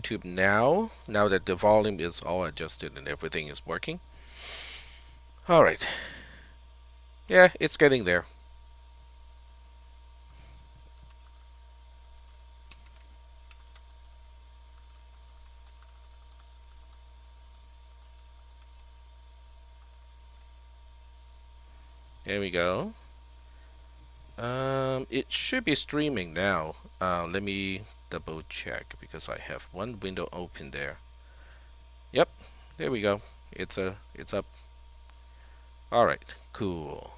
YouTube now that the volume is all adjusted and everything is working. All right. Yeah, it's getting there. There we go. It should be streaming now. Let me double check because I have one window open there. Yep, there we go. It's up. All right, cool.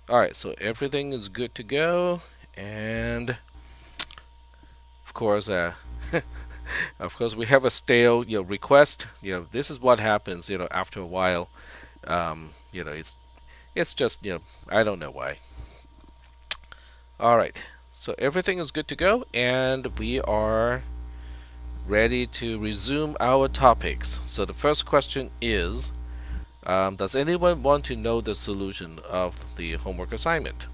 All right, so everything is good to go, and of course, of course, we have a stale, request. This is what happens, after a while. It's just, I don't know why. All right, so everything is good to go, and we are ready to resume our topics. So the first question is, does anyone want to know the solution of the homework assignment?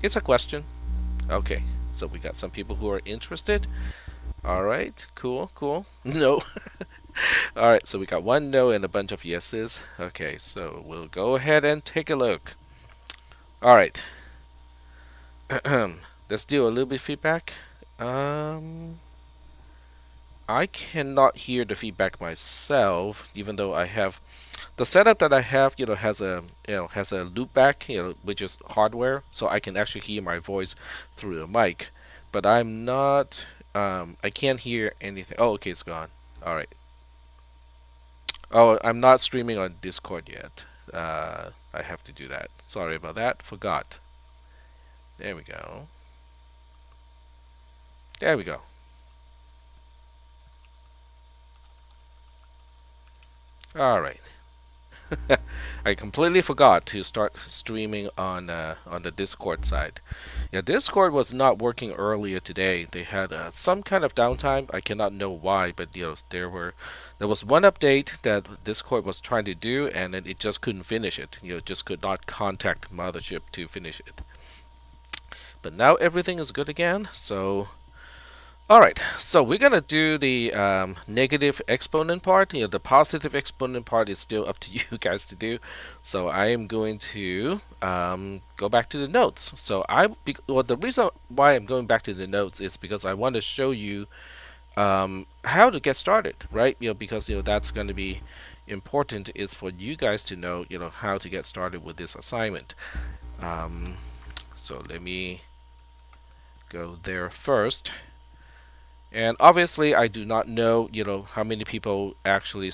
It's a question. Okay, so we got some people who are interested. All right, cool. No. All right, so we got one no and a bunch of yeses. Okay, so we'll go ahead and take a look. All right. Let's do a little bit feedback. I cannot hear the feedback myself, even though I have the setup that I have. Has a loopback, which is hardware, so I can actually hear my voice through the mic. But I'm not. I can't hear anything. Oh, okay, it's gone. All right. Oh, I'm not streaming on Discord yet. I have to do that. Sorry about that. Forgot. There we go. There we go. All right. I completely forgot to start streaming on the Discord side. Yeah, Discord was not working earlier today. They had some kind of downtime. I cannot know why, but there was one update that Discord was trying to do, and then it just couldn't finish it. Just could not contact Mothership to finish it. But now everything is good again. So. Alright, so we're going to do the negative exponent part. The positive exponent part is still up to you guys to do. So I am going to go back to the notes. So the reason why I'm going back to the notes is because I want to show you how to get started, right? Because that's going to be important is for you guys to know, how to get started with this assignment. So let me go there first. And obviously, I do not know, how many people actually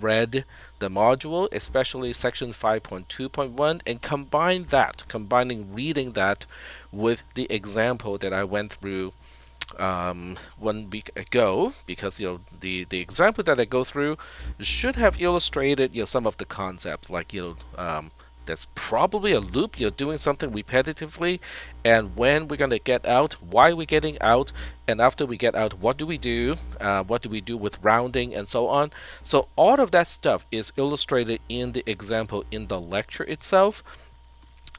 read the module, especially section 5.2.1, and combining reading that with the example that I went through 1 week ago, because the example that I go through should have illustrated some of the concepts, like that's probably a loop. You're doing something repetitively, and when we're gonna get out, why we're getting out, and after we get out, what do we do? What do we do with rounding and so on? So all of that stuff is illustrated in the example in the lecture itself.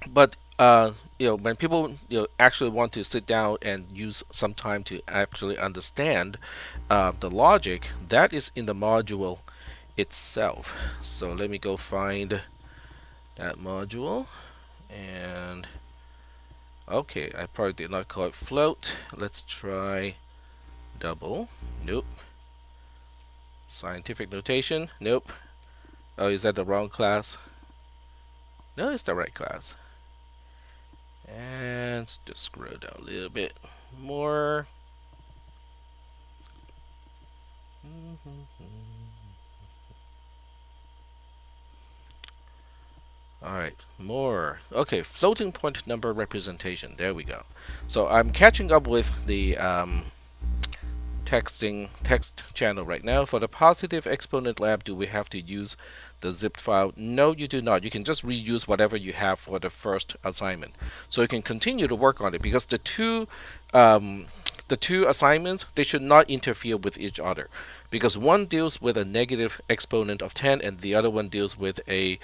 But when people actually want to sit down and use some time to actually understand the logic, that is in the module itself. So let me go find that module, and okay, I probably did not call it float. Let's try double. Nope. Scientific notation. Nope. Oh, is that the wrong class? No, it's the right class. And let's just scroll down a little bit more. Alright, more. Okay, floating point number representation. There we go. So I'm catching up with the text channel right now. For the positive exponent lab, do we have to use the zipped file? No, you do not. You can just reuse whatever you have for the first assignment. So you can continue to work on it, because the two assignments, they should not interfere with each other, because one deals with a negative exponent of 10 and the other one deals with a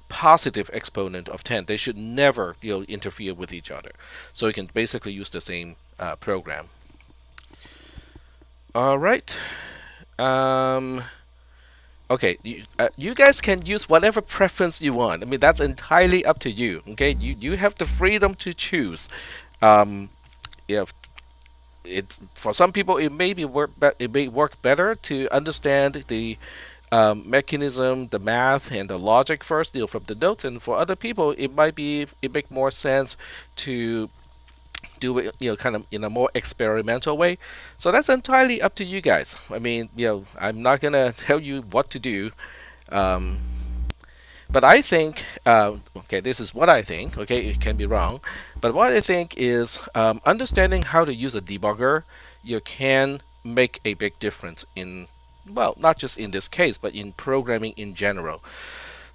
positive exponent of 10. They should never interfere with each other. So you can basically use the same program. All right. Um, okay, you guys can use whatever preference you want. I mean, that's entirely up to you. Okay, you have the freedom to choose. Um, yeah, it's for some people it may it may work better to understand the mechanism, the math, and the logic first, from the notes, and for other people it make more sense to do it, kind of in a more experimental way. So that's entirely up to you guys. I mean, I'm not gonna tell you what to do. Um, but I think, okay, this is what I think. Okay, it can be wrong, but what I think is understanding how to use a debugger, you can make a big difference in, well, not just in this case, but in programming in general.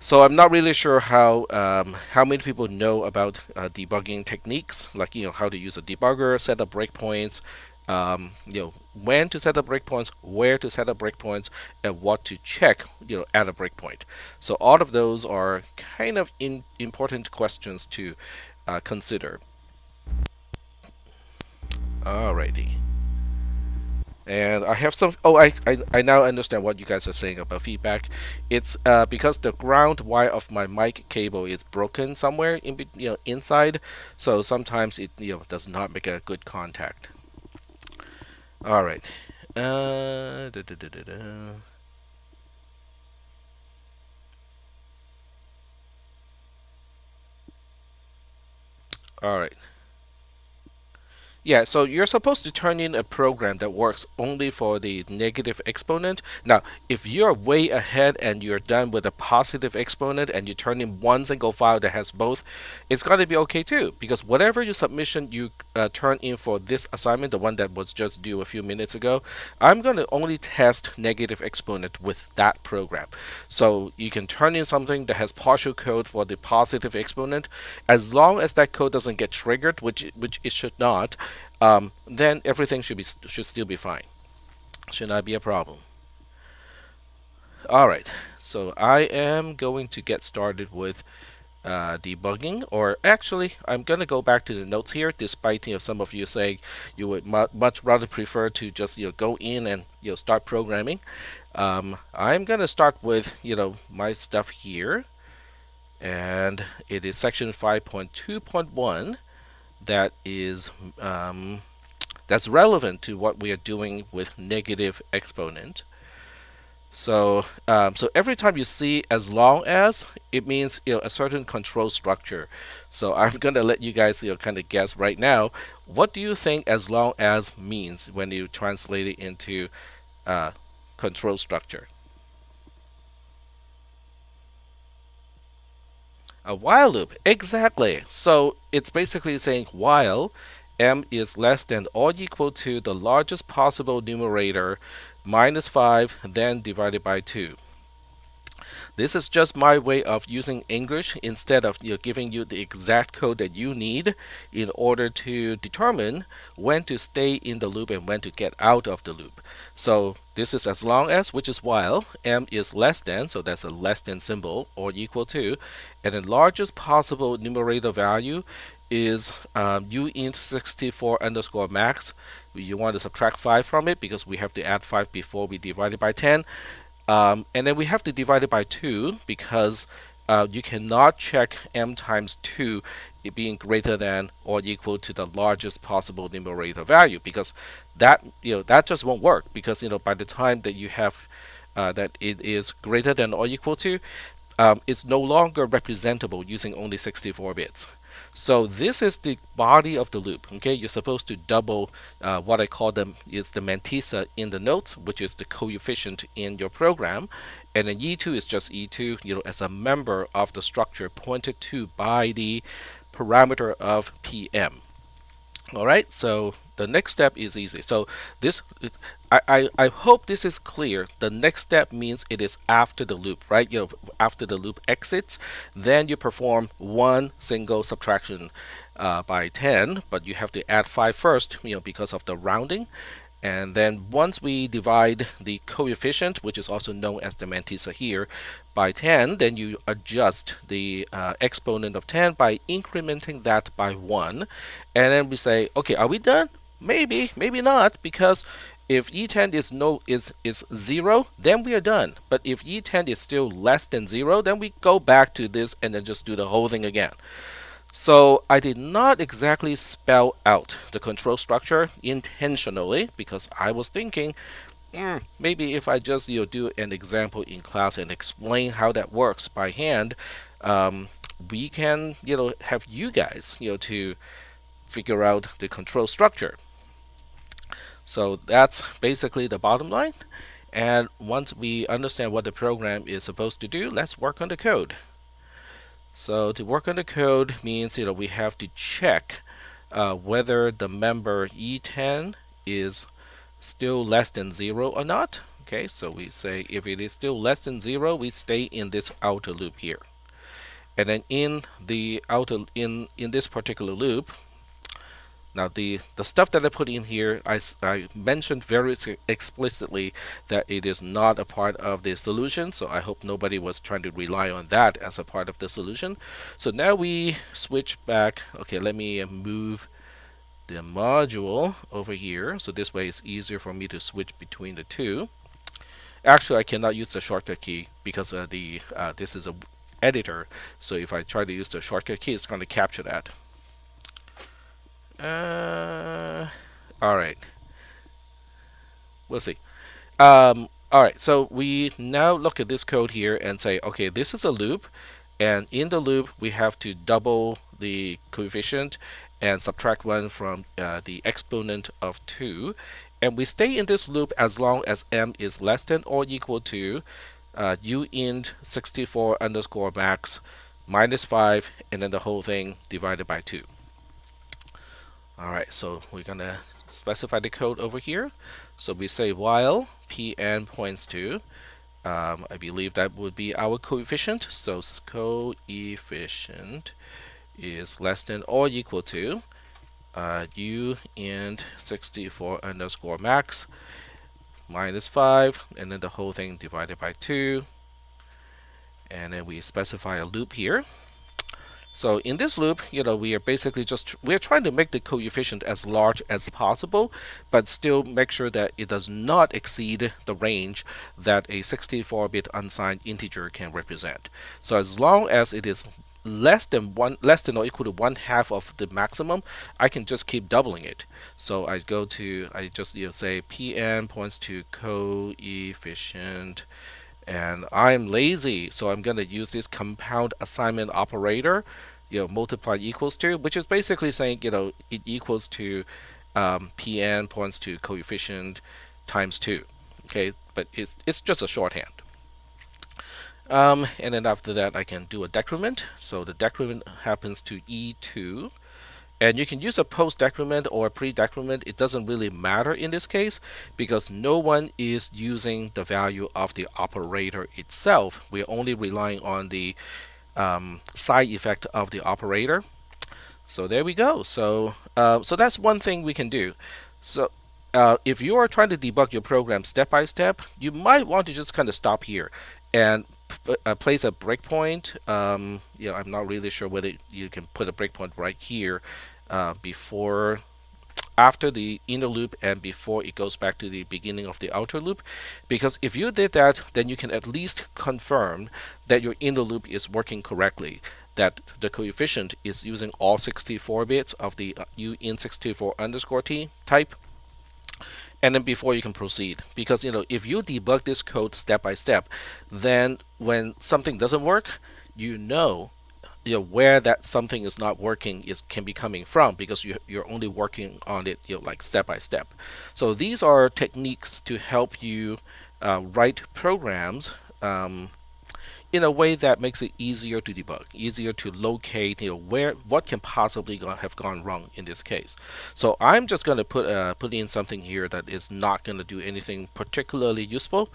So I'm not really sure how many people know about debugging techniques, like how to use a debugger, set up breakpoints, when to set up breakpoints, where to set up breakpoints, and what to check at a breakpoint. So all of those are kind of important questions to consider. Alrighty. And I have some. Oh, I now understand what you guys are saying about feedback. It's because the ground wire of my mic cable is broken somewhere inside, so sometimes it does not make a good contact. All right. Da, da, da, da, da. All right. Yeah, so you're supposed to turn in a program that works only for the negative exponent. Now, if you're way ahead and you're done with a positive exponent and you turn in one single file that has both, it's going to be okay too, because whatever your submission you turn in for this assignment, the one that was just due a few minutes ago, I'm going to only test negative exponent with that program. So you can turn in something that has partial code for the positive exponent, as long as that code doesn't get triggered, which it should not. Then everything should still be fine. Should not be a problem. All right, so I am going to get started with debugging, or actually, I'm gonna go back to the notes here. Despite some of you saying you would much rather prefer to just go in and start programming, I'm gonna start with my stuff here, and it is section 5.2.1 that is that's relevant to what we are doing with negative exponent. So, so every time you see as long as, it means a certain control structure. So I'm gonna let you guys kind of guess right now. What do you think as long as means when you translate it into control structure? A while loop, exactly. So it's basically saying while m is less than or equal to the largest possible numerator minus 5, then divided by 2. This is just my way of using English instead of giving you the exact code that you need in order to determine when to stay in the loop and when to get out of the loop. So this is as long as, which is while m is less than, so that's a less than symbol, or equal to, and the largest possible numerator value is uint64 underscore max. You want to subtract 5 from it because we have to add 5 before we divide it by 10. And then we have to divide it by 2 because you cannot check m times 2 it being greater than or equal to the largest possible numerator value, because that that just won't work, because by the time that you have that it is greater than or equal to, it's no longer representable using only 64 bits. So this is the body of the loop. Okay, you're supposed to double what I call them is the mantissa in the notes, which is the coefficient in your program, and then e2 is just e2, as a member of the structure pointed to by the parameter of pm. All right, so the next step is easy. So this, I hope this is clear. The next step means it is after the loop, right? After the loop exits, then you perform one single subtraction by 10, but you have to add 5 first, because of the rounding. And then once we divide the coefficient, which is also known as the mantissa here, by 10, then you adjust the exponent of 10 by incrementing that by 1. And then we say, okay, are we done? Maybe, maybe not, because if E10 is 0, then we are done. But if E10 is still less than 0, then we go back to this and then just do the whole thing again. So I did not exactly spell out the control structure intentionally because I was thinking, maybe if I just do an example in class and explain how that works by hand, we can have you guys to figure out the control structure. So that's basically the bottom line. And once we understand what the program is supposed to do, let's work on the code. So to work on the code means we have to check whether the member E10 is still less than 0 or not. Okay, so we say if it is still less than 0, we stay in this outer loop here. And then in the in this particular loop, now the stuff that I put in here, I mentioned very explicitly that it is not a part of the solution, so I hope nobody was trying to rely on that as a part of the solution. So now we switch back. Okay, let me move the module over here, so this way it's easier for me to switch between the two. Actually, I cannot use the shortcut key because this is a editor, so if I try to use the shortcut key, it's going to capture that. All right. We'll see. All right. So we now look at this code here and say, okay, this is a loop, and in the loop we have to double the coefficient and subtract 1 from the exponent of 2, and we stay in this loop as long as m is less than or equal to uint 64 underscore max minus 5, and then the whole thing divided by 2. Alright, so we're gonna specify the code over here. So we say while pn points to, I believe that would be our coefficient. So coefficient is less than or equal to uint 64 underscore max minus 5, and then the whole thing divided by 2. And then we specify a loop here. So in this loop, we are basically we're trying to make the coefficient as large as possible, but still make sure that it does not exceed the range that a 64-bit unsigned integer can represent. So as long as it is less than or equal to 1/2 of the maximum, I can just keep doubling it. So I just say pn points to coefficient. And I'm lazy, so I'm going to use this compound assignment operator, multiply equals to, which is basically saying, it equals to pn points to coefficient times 2. Okay, but it's just a shorthand. And then after that, I can do a decrement. So the decrement happens to E2. And you can use a post-decrement or a pre-decrement. It doesn't really matter in this case because no one is using the value of the operator itself. We're only relying on the side effect of the operator. So there we go. So that's one thing we can do. So if you are trying to debug your program step by step, you might want to just kind of stop here and place a breakpoint. I'm not really sure whether you can put a breakpoint right here after the inner loop and before it goes back to the beginning of the outer loop, because if you did that, then you can at least confirm that your inner loop is working correctly, that the coefficient is using all 64 bits of the uint64 underscore t type, and then before you can proceed. Because if you debug this code step by step, then when something doesn't work, where that something is not working can be coming from, because you're only working on it like step by step. So these are techniques to help you write programs in a way that makes it easier to debug, easier to locate what can possibly have gone wrong in this case. So I'm just going to put in something here that is not going to do anything particularly useful.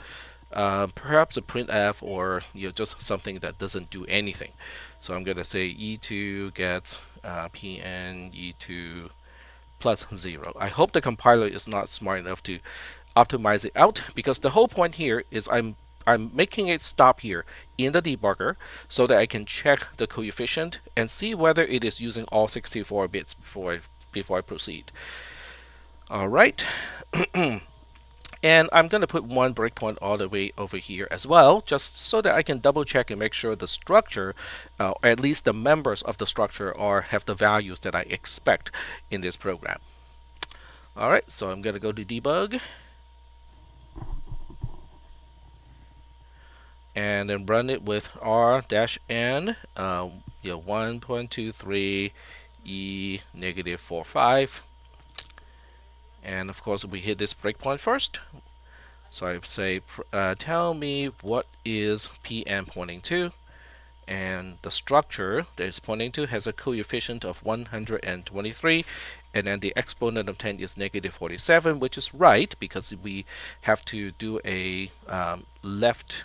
Perhaps a printf, or just something that doesn't do anything. So I'm going to say E2 gets pn E2 plus 0. I hope the compiler is not smart enough to optimize it out, because the whole point here is I'm making it stop here in the debugger so that I can check the coefficient and see whether it is using all 64 bits before I proceed. All right. And I'm going to put one breakpoint all the way over here as well, just so that I can double check and make sure the structure, at least the members of the structure, have the values that I expect in this program. All right, so I'm going to go to debug and then run it with r-n 1.23 e negative 45. And of course, we hit this breakpoint first. So I say, tell me what is Pn pointing to, and the structure that it's pointing to has a coefficient of 123, and then the exponent of 10 is negative 47, which is right because we have to do a left.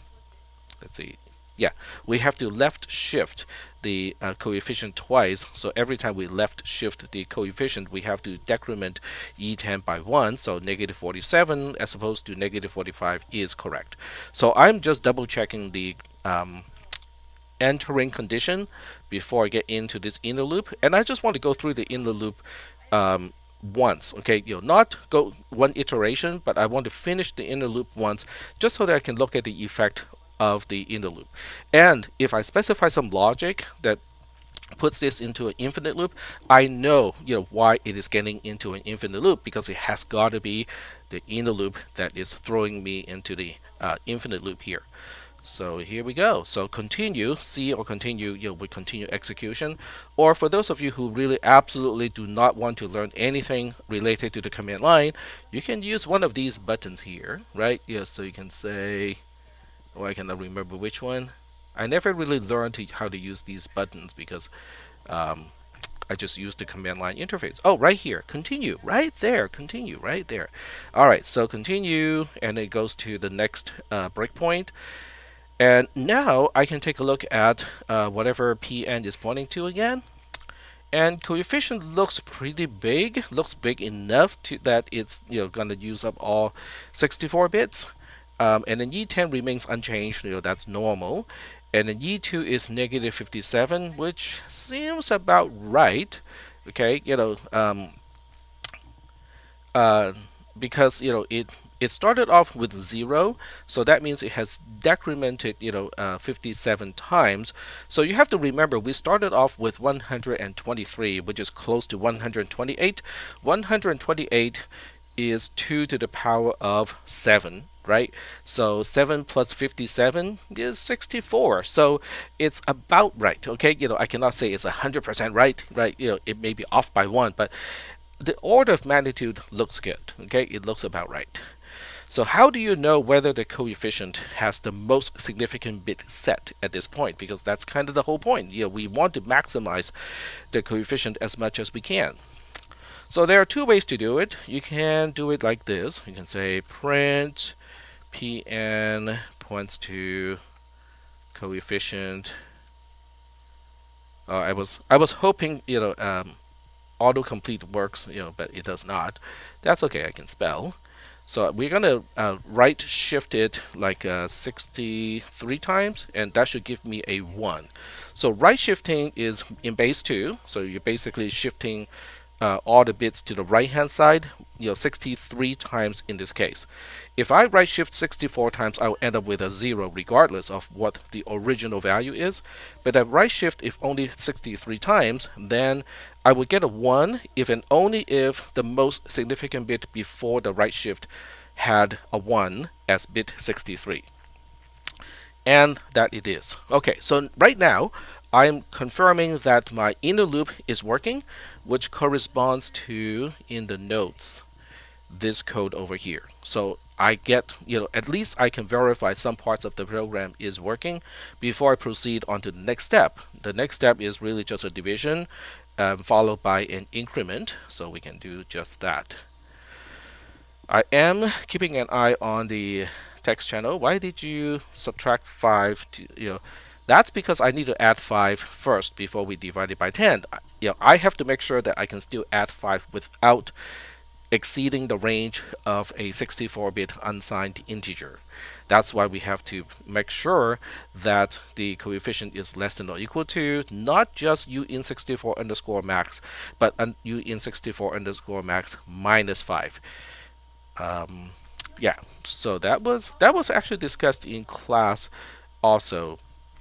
Let's see. Yeah, we have to left shift the coefficient twice. So every time we left shift the coefficient, we have to decrement E10 by 1. So negative 47 as opposed to negative 45 is correct. So I'm just double checking the entering condition before I get into this inner loop. And I just want to go through the inner loop once, okay, not go one iteration, but I want to finish the inner loop once just so that I can look at the effect of the inner loop. And if I specify some logic that puts this into an infinite loop, I know why it is getting into an infinite loop, because it has got to be the inner loop that is throwing me into the infinite loop here. So here we go. So continue, C or continue, we continue execution. Or for those of you who really absolutely do not want to learn anything related to the command line, you can use one of these buttons here, right? So you can say, I cannot remember which one. I never really learned how to use these buttons because I just used the command line interface. Oh, right here, continue, right there, continue, right there. All right, so continue, and it goes to the next breakpoint. And now I can take a look at whatever Pn is pointing to again. And coefficient looks pretty big, looks big enough that it's going to use up all 64 bits. And then E10 remains unchanged, that's normal. And then E2 is negative 57, which seems about right. Okay, because it started off with 0, so that means it has decremented 57 times. So you have to remember we started off with 123, which is close to 128. 128 is 2 to the power of 7, right? So 7 plus 57 is 64. So it's about right. Okay, I cannot say it's 100% right, right? It may be off by 1, but the order of magnitude looks good. Okay, it looks about right. So how do you know whether the coefficient has the most significant bit set at this point? Because that's kind of the whole point. We want to maximize the coefficient as much as we can. So there are two ways to do it. You can do it like this. You can say print Pn points to coefficient. I was hoping autocomplete works, but it does not. That's okay. I can spell. So we're gonna right shift it like 63 times, and that should give me a 1. So right shifting is in base 2. So you're basically shifting all the bits to the right hand side, 63 times in this case. If I right shift 64 times, I'll end up with a 0 regardless of what the original value is. But if right shift if only 63 times, then I would get a 1 if and only if the most significant bit before the right shift had a 1 as bit 63. And that it is. Okay, so right now I'm confirming that my inner loop is working, which corresponds to, in the notes, this code over here. So I get, at least I can verify some parts of the program is working before I proceed on to the next step. The next step is really just a division followed by an increment, so we can do just that. I am keeping an eye on the text channel. Why did you subtract 5 to, that's because I need to add 5 first before we divide it by 10. I have to make sure that I can still add 5 without exceeding the range of a 64-bit unsigned integer. That's why we have to make sure that the coefficient is less than or equal to not just u in 64 underscore max, but u in 64 underscore max minus 5. Yeah, so that was actually discussed in class also.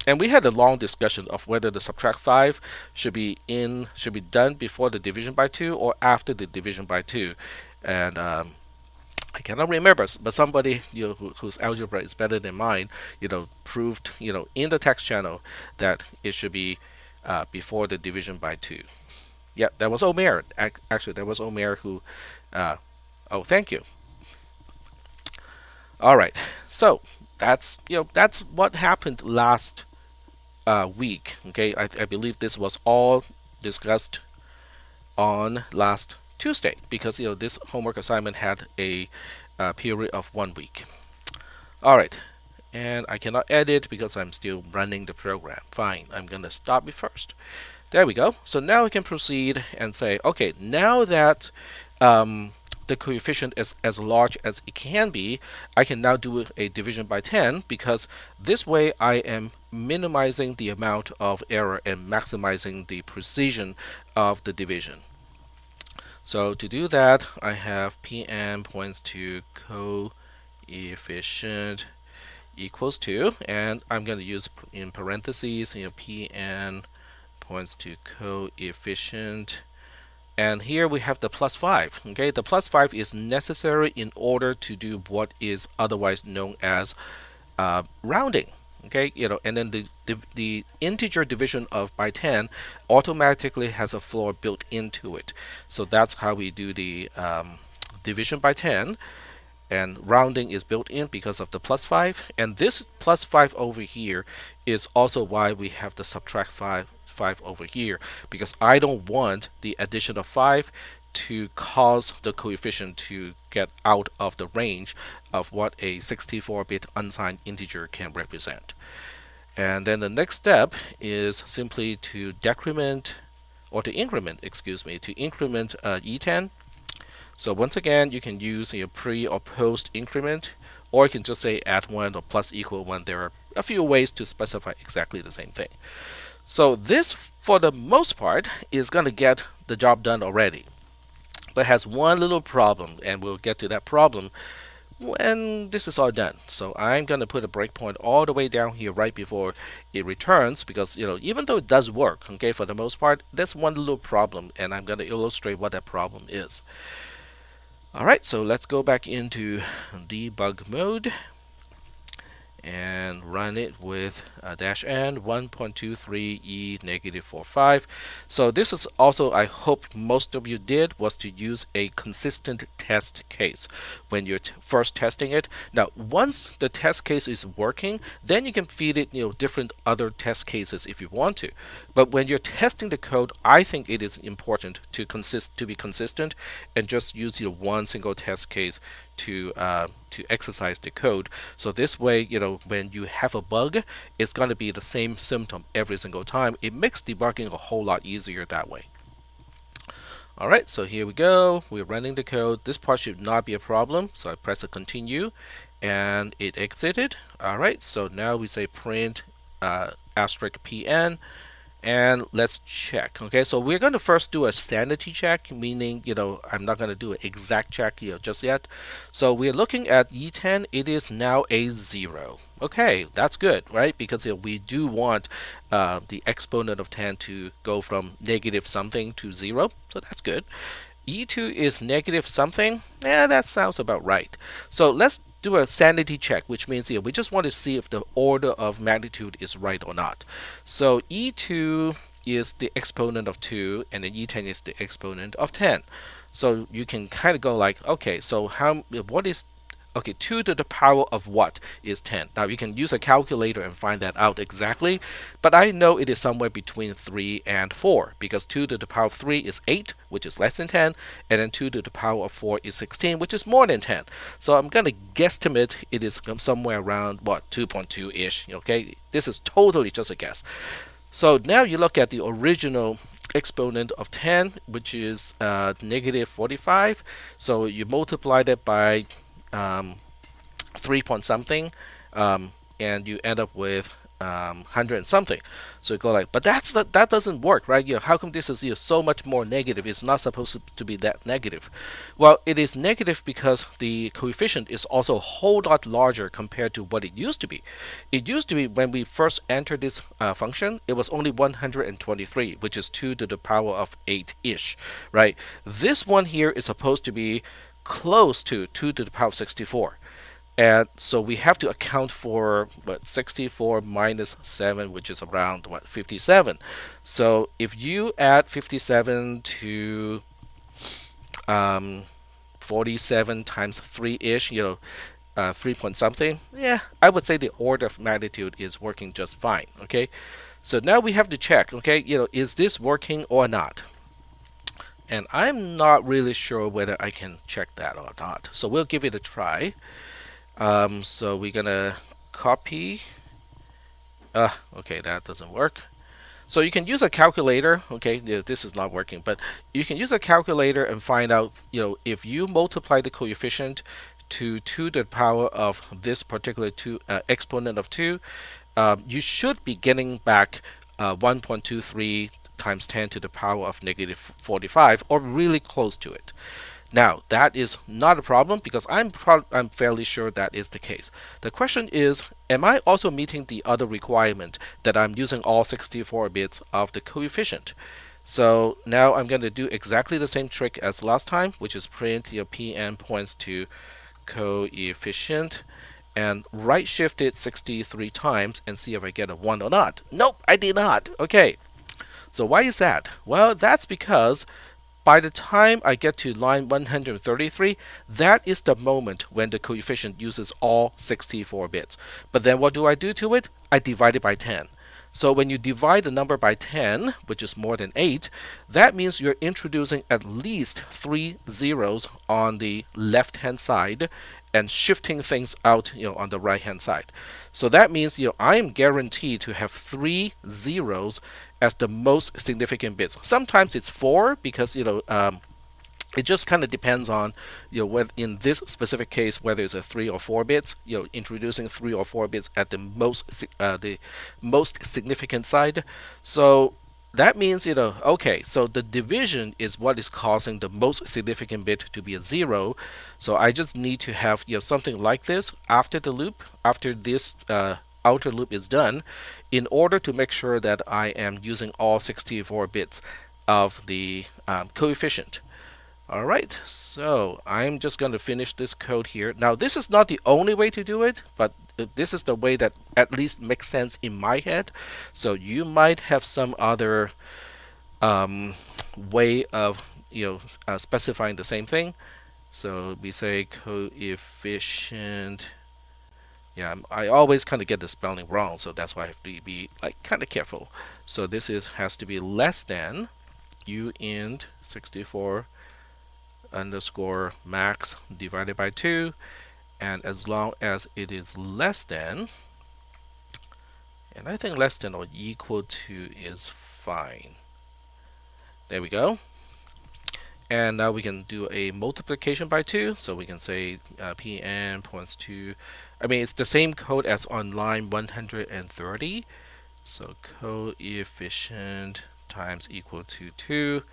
And we had a long discussion of whether the subtract 5 should be done before the division by 2 or after the division by 2. And I cannot remember, but somebody whose algebra is better than mine, proved in the text channel that it should be before the division by 2. Yeah, that was Omer. Actually, that was Omer who. Oh, thank you. All right, so that's what happened last week. Okay, I believe this was all discussed on last Tuesday because this homework assignment had a period of 1 week. All right, and I cannot edit because I'm still running the program. Fine, I'm gonna stop it first. There we go. So now we can proceed and say, okay, now that the coefficient is as large as it can be, I can now do a division by 10 because this way I am minimizing the amount of error and maximizing the precision of the division. So to do that, I have Pn points to coefficient equals to, and I'm going to use in parentheses, Pn points to coefficient. And here we have the plus 5. Okay, the plus 5 is necessary in order to do what is otherwise known as rounding. Okay, and then the integer division of by 10 automatically has a floor built into it. So that's how we do the division by 10. And rounding is built in because of the plus 5. And this plus 5 over here is also why we have the subtract 5 over here, because I don't want the addition of 5 to cause the coefficient to get out of the range of what a 64-bit unsigned integer can represent. And then the next step is simply to decrement, or to increment, excuse me, to increment E10. So once again, you can use your pre or post increment, or you can just say add 1 or plus equal 1. There are a few ways to specify exactly the same thing. So this, for the most part, is going to get the job done already, but has one little problem, and we'll get to that problem when this is all done. So I'm going to put a breakpoint all the way down here right before it returns, because even though it does work, okay, for the most part, there's one little problem, and I'm going to illustrate what that problem is. All right, so let's go back into debug mode and run it with -n 1.23e -45. So this is also, I hope most of you did, was to use a consistent test case when you're first testing it. Now once the test case is working, then you can feed it different other test cases if you want to. But when you're testing the code, I think it is important to be consistent and just use one single test case to exercise the code. So this way, when you have a bug, it's going to be the same symptom every single time. It makes debugging a whole lot easier that way. Alright, so here we go. We're running the code. This part should not be a problem. So I press a continue and it exited. Alright, so now we say print asterisk pn. And let's check. Okay, so we're going to first do a sanity check, meaning I'm not going to do an exact check just yet. So we're looking at E10. It is now a 0. Okay, that's good, right? Because we do want the exponent of 10 to go from negative something to 0, so that's good. E2 is negative something. Yeah, that sounds about right. So let's do a sanity check, which means we just want to see if the order of magnitude is right or not. So E2 is the exponent of 2, and then E10 is the exponent of 10. So you can kind of go like, okay, so what is 2 to the power of what is 10? Now you can use a calculator and find that out exactly, but I know it is somewhere between 3 and 4, because 2 to the power of 3 is 8, which is less than 10, and then 2 to the power of 4 is 16, which is more than 10. So I'm going to guesstimate it is somewhere around, 2.2-ish, okay? This is totally just a guess. So now you look at the original exponent of 10, which is negative 45. So you multiply that by 3 point something, and you end up with 100 and something. So you go like, but that doesn't work, right? How come this is so much more negative? It's not supposed to be that negative. Well, it is negative because the coefficient is also a whole lot larger compared to what it used to be. It used to be, when we first entered this function, it was only 123, which is 2 to the power of 8-ish, right? This one here is supposed to be close to 2 to the power of 64. And so we have to account for 64 minus 7, which is around 57. So if you add 57 to 47 times 3-ish, 3 point something, yeah, I would say the order of magnitude is working just fine. Okay, so now we have to check, okay, is this working or not? And I'm not really sure whether I can check that or not. So we'll give it a try. So we're gonna copy. Okay, that doesn't work. So you can use a calculator. Okay, this is not working, but you can use a calculator and find out, if you multiply the coefficient to 2 to the power of this particular exponent of 2, you should be getting back 1.23 times 10 to the power of negative 45, or really close to it. Now, that is not a problem because I'm fairly sure that is the case. The question is, am I also meeting the other requirement that I'm using all 64 bits of the coefficient? So now I'm going to do exactly the same trick as last time, which is print pn points to coefficient, and right shift it 63 times and see if I get a 1 or not. Nope, I did not. Okay, so why is that? Well, that's because by the time I get to line 133, that is the moment when the coefficient uses all 64 bits. But then what do I do to it? I divide it by 10. So when you divide the number by 10, which is more than 8, that means you're introducing at least 3 zeros on the left-hand side and shifting things out, on the right-hand side. So that means, I am guaranteed to have 3 zeros as the most significant bits. Sometimes it's 4 because, it just kind of depends on, whether in this specific case, whether it's a 3 or 4 bits, introducing 3 or 4 bits at the most significant side. So that means, okay, so the division is what is causing the most significant bit to be a 0. So I just need to have, something like this after the loop, after this outer loop is done, in order to make sure that I am using all 64 bits of the coefficient. Alright, so I'm just going to finish this code here. Now, this is not the only way to do it, but this is the way that at least makes sense in my head. So you might have some other way of specifying the same thing. So we say coefficient. Yeah, I always kind of get the spelling wrong, so that's why I have to be kind of careful. So this has to be less than uint 64 underscore max divided by 2, and as long as it is less than, and I think less than or equal to is fine. There we go. And now we can do a multiplication by 2, so we can say pn points to, it's the same code as on line 130. So coefficient times equal to 2,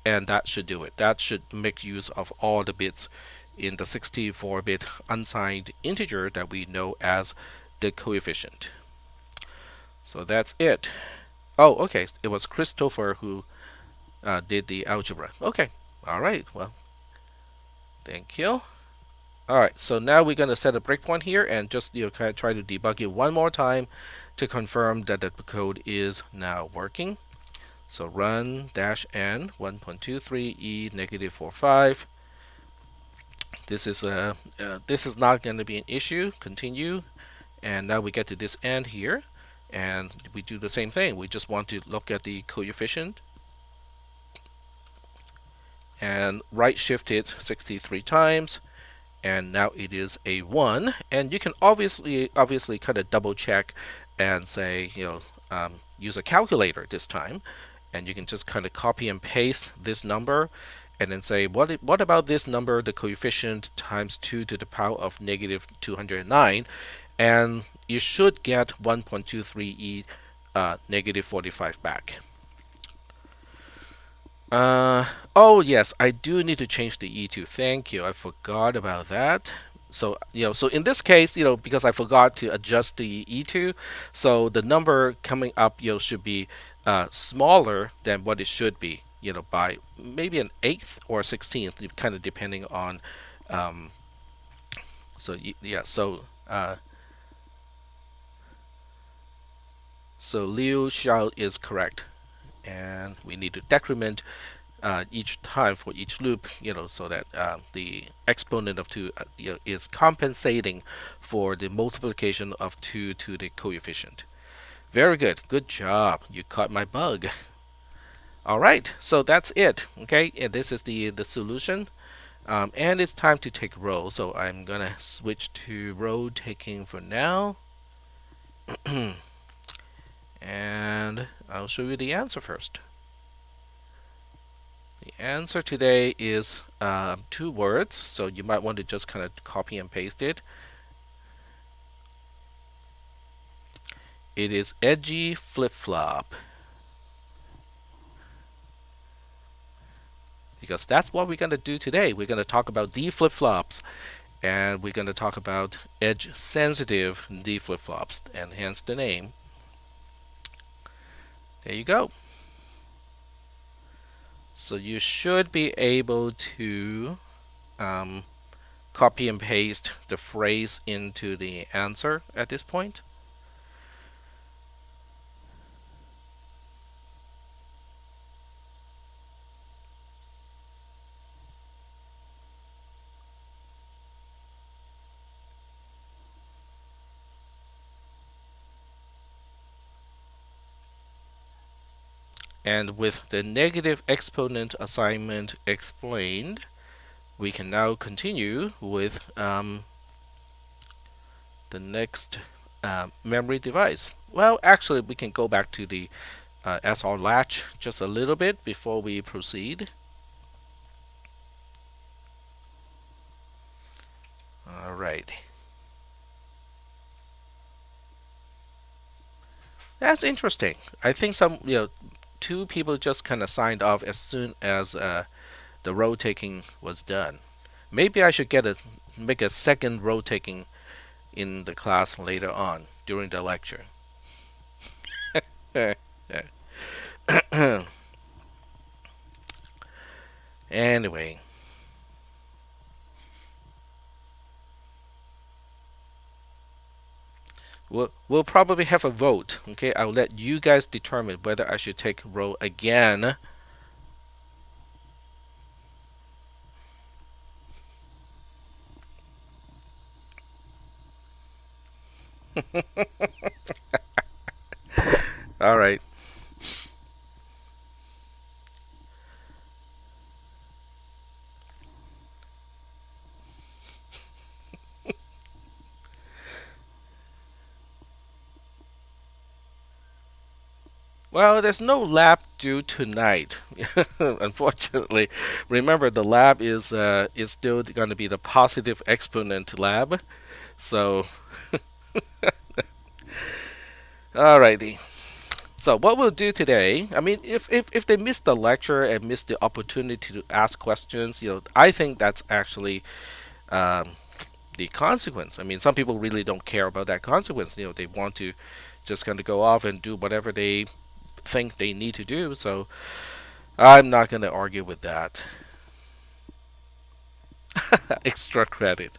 and that should do it. That should make use of all the bits in the 64-bit unsigned integer that we know as the coefficient. So that's it. Oh, okay, it was Christopher who did the algebra. Okay, all right, well, thank you. All right, so now we're going to set a breakpoint here and just kind of try to debug it one more time to confirm that the code is now working. So run -n 1.23 e -45. This is not going to be an issue. Continue, and now we get to this end here, and we do the same thing. We just want to look at the coefficient and right shift it 63 times, and now it is a 1. And you can obviously kind of double check and say, use a calculator this time. and you can just kind of copy and paste this number and then say what about this number, the coefficient times 2 to the power of negative 209, and you should get 1.23e negative 45 back. Oh yes, I do need to change the E2. Thank you. I forgot about that. So, so in this case, because I forgot to adjust the E2, so the number coming up, should be smaller than what it should be, by maybe an eighth or a 16th, kind of depending on, so yeah, so Liu Xiao is correct, and we need to decrement each time for each loop, so that the exponent of 2 is compensating for the multiplication of 2 to the coefficient. Very good. Good job. You caught my bug. All right. So that's it. Okay. And this is the solution. And it's time to take row. So I'm going to switch to row taking for now. And I'll show you the answer first. The answer today is 2 words, so you might want to just kind of copy and paste it. It is edgy flip-flop. Because that's what we're going to do today. We're going to talk about D flip-flops, and we're going to talk about edge-sensitive D flip-flops, and hence the name. There you go. So you should be able to copy and paste the phrase into the answer at this point. And with the negative exponent assignment explained, we can now continue with the next memory device. Well, actually, we can go back to the SSR Latch just a little bit before we proceed. All right. That's interesting. I think some, 2 people just kind of signed off as soon as the row taking was done. Maybe I should make a second row taking in the class later on during the lecture. Anyway. We'll probably have a vote. Okay, I'll let you guys determine whether I should take row again. All right. Well, there's no lab due tonight, unfortunately. Remember, the lab is still going to be the positive exponent lab. So, alrighty. So what we'll do today, I mean, if they miss the lecture and miss the opportunity to ask questions, I think that's actually the consequence. I mean, some people really don't care about that consequence. They want to just kind of go off and do whatever they think they need to do. So I'm not going to argue with that. Extra credit.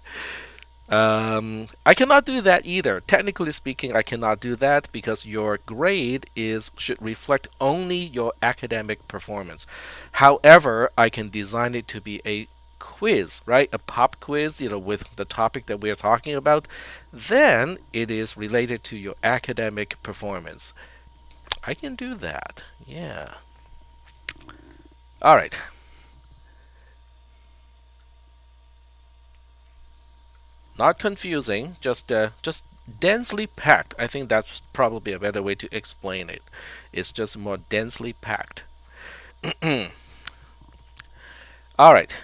I cannot do that either. Technically speaking, I cannot do that because your grade should reflect only your academic performance. However, I can design it to be a quiz, right? A pop quiz, with the topic that we're talking about. Then it is related to your academic performance. I can do that. Yeah. All right. Not confusing, just densely packed. I think that's probably a better way to explain it. It's just more densely packed. All right.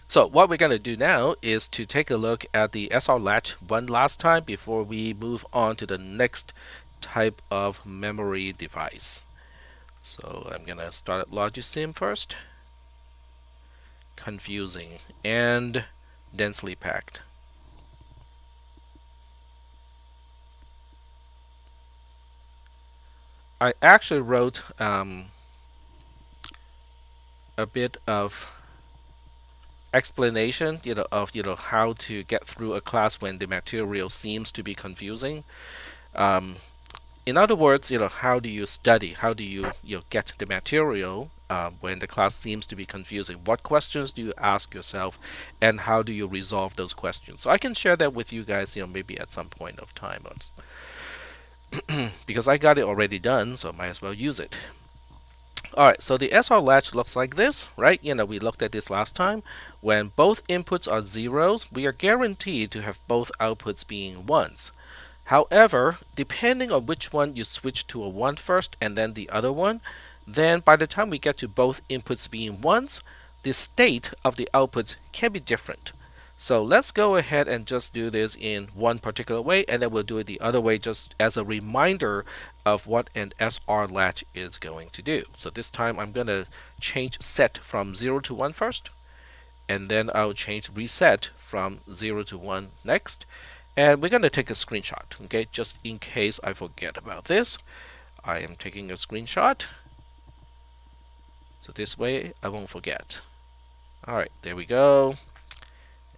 So what we're going to do now is to take a look at the SR latch one last time before we move on to the next type of memory device. So I'm going to start at Logisim first. Confusing and densely packed. I actually wrote a bit of explanation, of how to get through a class when the material seems to be confusing. Um, in other words, how do you study? How do you get the material when the class seems to be confusing? What questions do you ask yourself, and how do you resolve those questions? So I can share that with you guys, maybe at some point of time, because I got it already done, so might as well use it. Alright, so the SR latch looks like this, right? We looked at this last time. When both inputs are zeros, we are guaranteed to have both outputs being ones. However, depending on which one you switch to a 1 first and then the other one, then by the time we get to both inputs being ones, the state of the outputs can be different. So let's go ahead and just do this in one particular way, and then we'll do it the other way just as a reminder of what an SR latch is going to do. So this time I'm going to change set from 0 to 1 first, and then I'll change reset from 0 to 1 next. And we're going to take a screenshot, okay, just in case I forget about this. I am taking a screenshot, so this way I won't forget. Alright, there we go.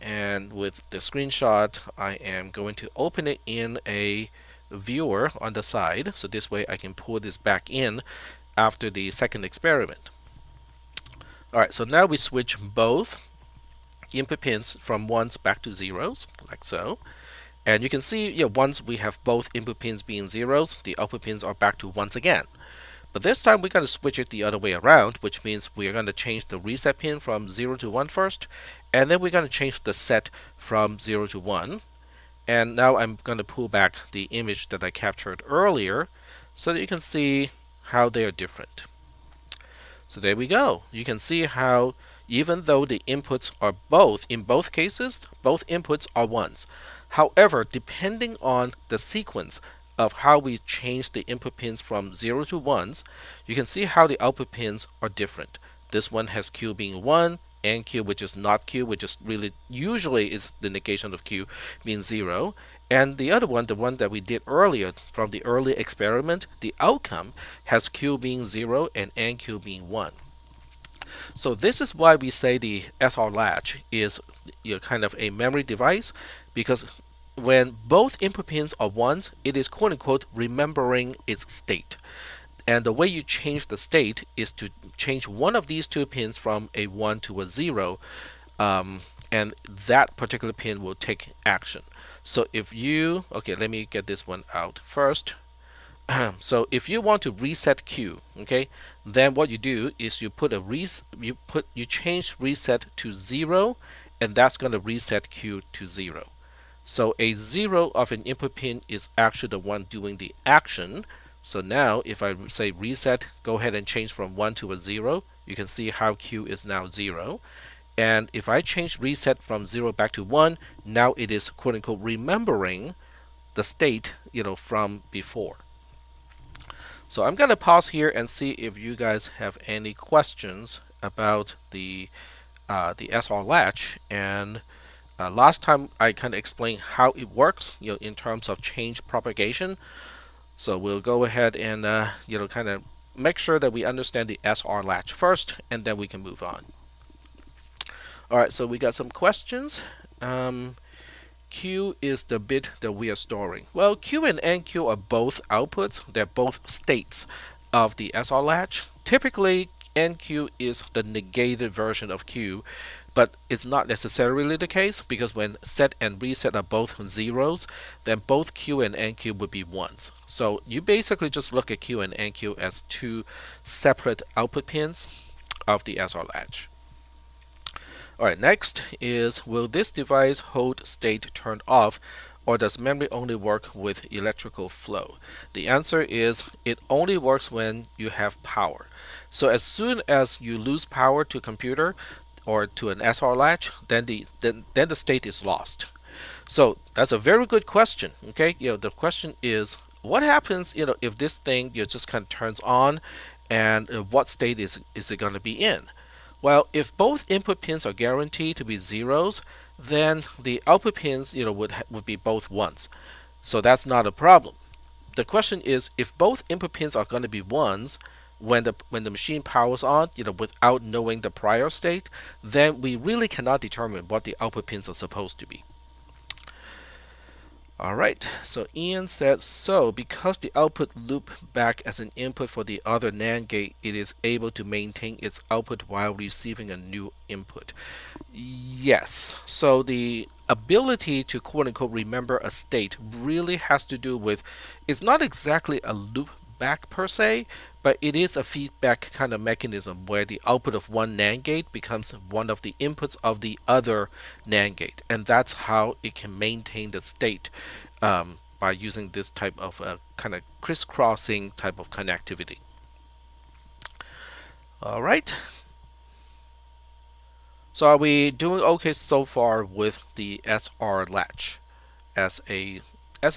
And with the screenshot, I am going to open it in a viewer on the side, so this way I can pull this back in after the second experiment. Alright, so now we switch both input pins from ones back to zeros, like so. And you can see, once we have both input pins being zeros, the output pins are back to ones again. But this time we're going to switch it the other way around, which means we're going to change the reset pin from 0 to 1 first, and then we're going to change the set from 0 to 1. And now I'm going to pull back the image that I captured earlier so that you can see how they are different. So there we go. You can see how even though the inputs are both, in both cases, both inputs are ones. However, depending on the sequence of how we change the input pins from 0 to 1s, you can see how the output pins are different. This one has Q being 1, and Q, which is not Q, which is really usually is the negation of Q, being 0. And the other one, the one that we did earlier from the early experiment, the outcome has Q being 0 and NQ being 1. So this is why we say the SR latch is kind of a memory device, because when both input pins are ones, it is quote unquote remembering its state. And the way you change the state is to change one of these two pins from a 1 to a 0, and that particular pin will take action. So if you, okay, let me get this one out first. So if you want to reset Q, okay, then what you do is you change reset to 0, and that's going to reset Q to 0. So a 0 of an input pin is actually the one doing the action. So now if I say reset, go ahead and change from 1 to a 0, you can see how Q is now 0. And if I change reset from 0 back to 1, now it is quote unquote remembering the state, from before. So I'm going to pause here and see if you guys have any questions about the SR latch. And last time I kind of explained how it works, in terms of change propagation. So we'll go ahead and kind of make sure that we understand the SR latch first, and then we can move on. All right, so we got some questions. Q is the bit that we are storing. Well, Q and NQ are both outputs. They're both states of the SR latch. Typically, NQ is the negated version of Q, but it's not necessarily the case, because when set and reset are both zeros, then both Q and NQ would be ones. So you basically just look at Q and NQ as two separate output pins of the SR latch. Alright, next is, will this device hold state turned off or does memory only work with electrical flow? The answer is it only works when you have power. So as soon as you lose power to a computer or to an SR latch, then the state is lost. So that's a very good question. Okay, the question is what happens if this thing just kind of turns on, and what state is it going to be in? Well, if both input pins are guaranteed to be zeros, then the output pins would be both ones. So that's not a problem. The question is if both input pins are going to be ones when the machine powers on, without knowing the prior state, then we really cannot determine what the output pins are supposed to be. Alright, so Ian said, so because the output loop back as an input for the other NAND gate, it is able to maintain its output while receiving a new input. Yes, so the ability to quote-unquote remember a state really has to do with, it's not exactly a loop back per se, but it is a feedback kind of mechanism where the output of one NAND gate becomes one of the inputs of the other NAND gate, and that's how it can maintain the state by using this type of kind of crisscrossing type of connectivity. All right. So are we doing okay so far with the SR latch as a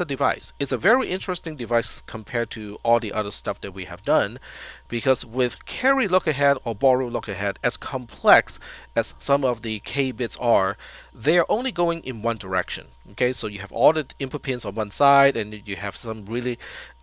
device? It's a very interesting device compared to all the other stuff that we have done, because with carry look ahead or borrow look ahead, as complex as some of the K bits are, they are only going in one direction. Okay, so you have all the input pins on one side, and you have some really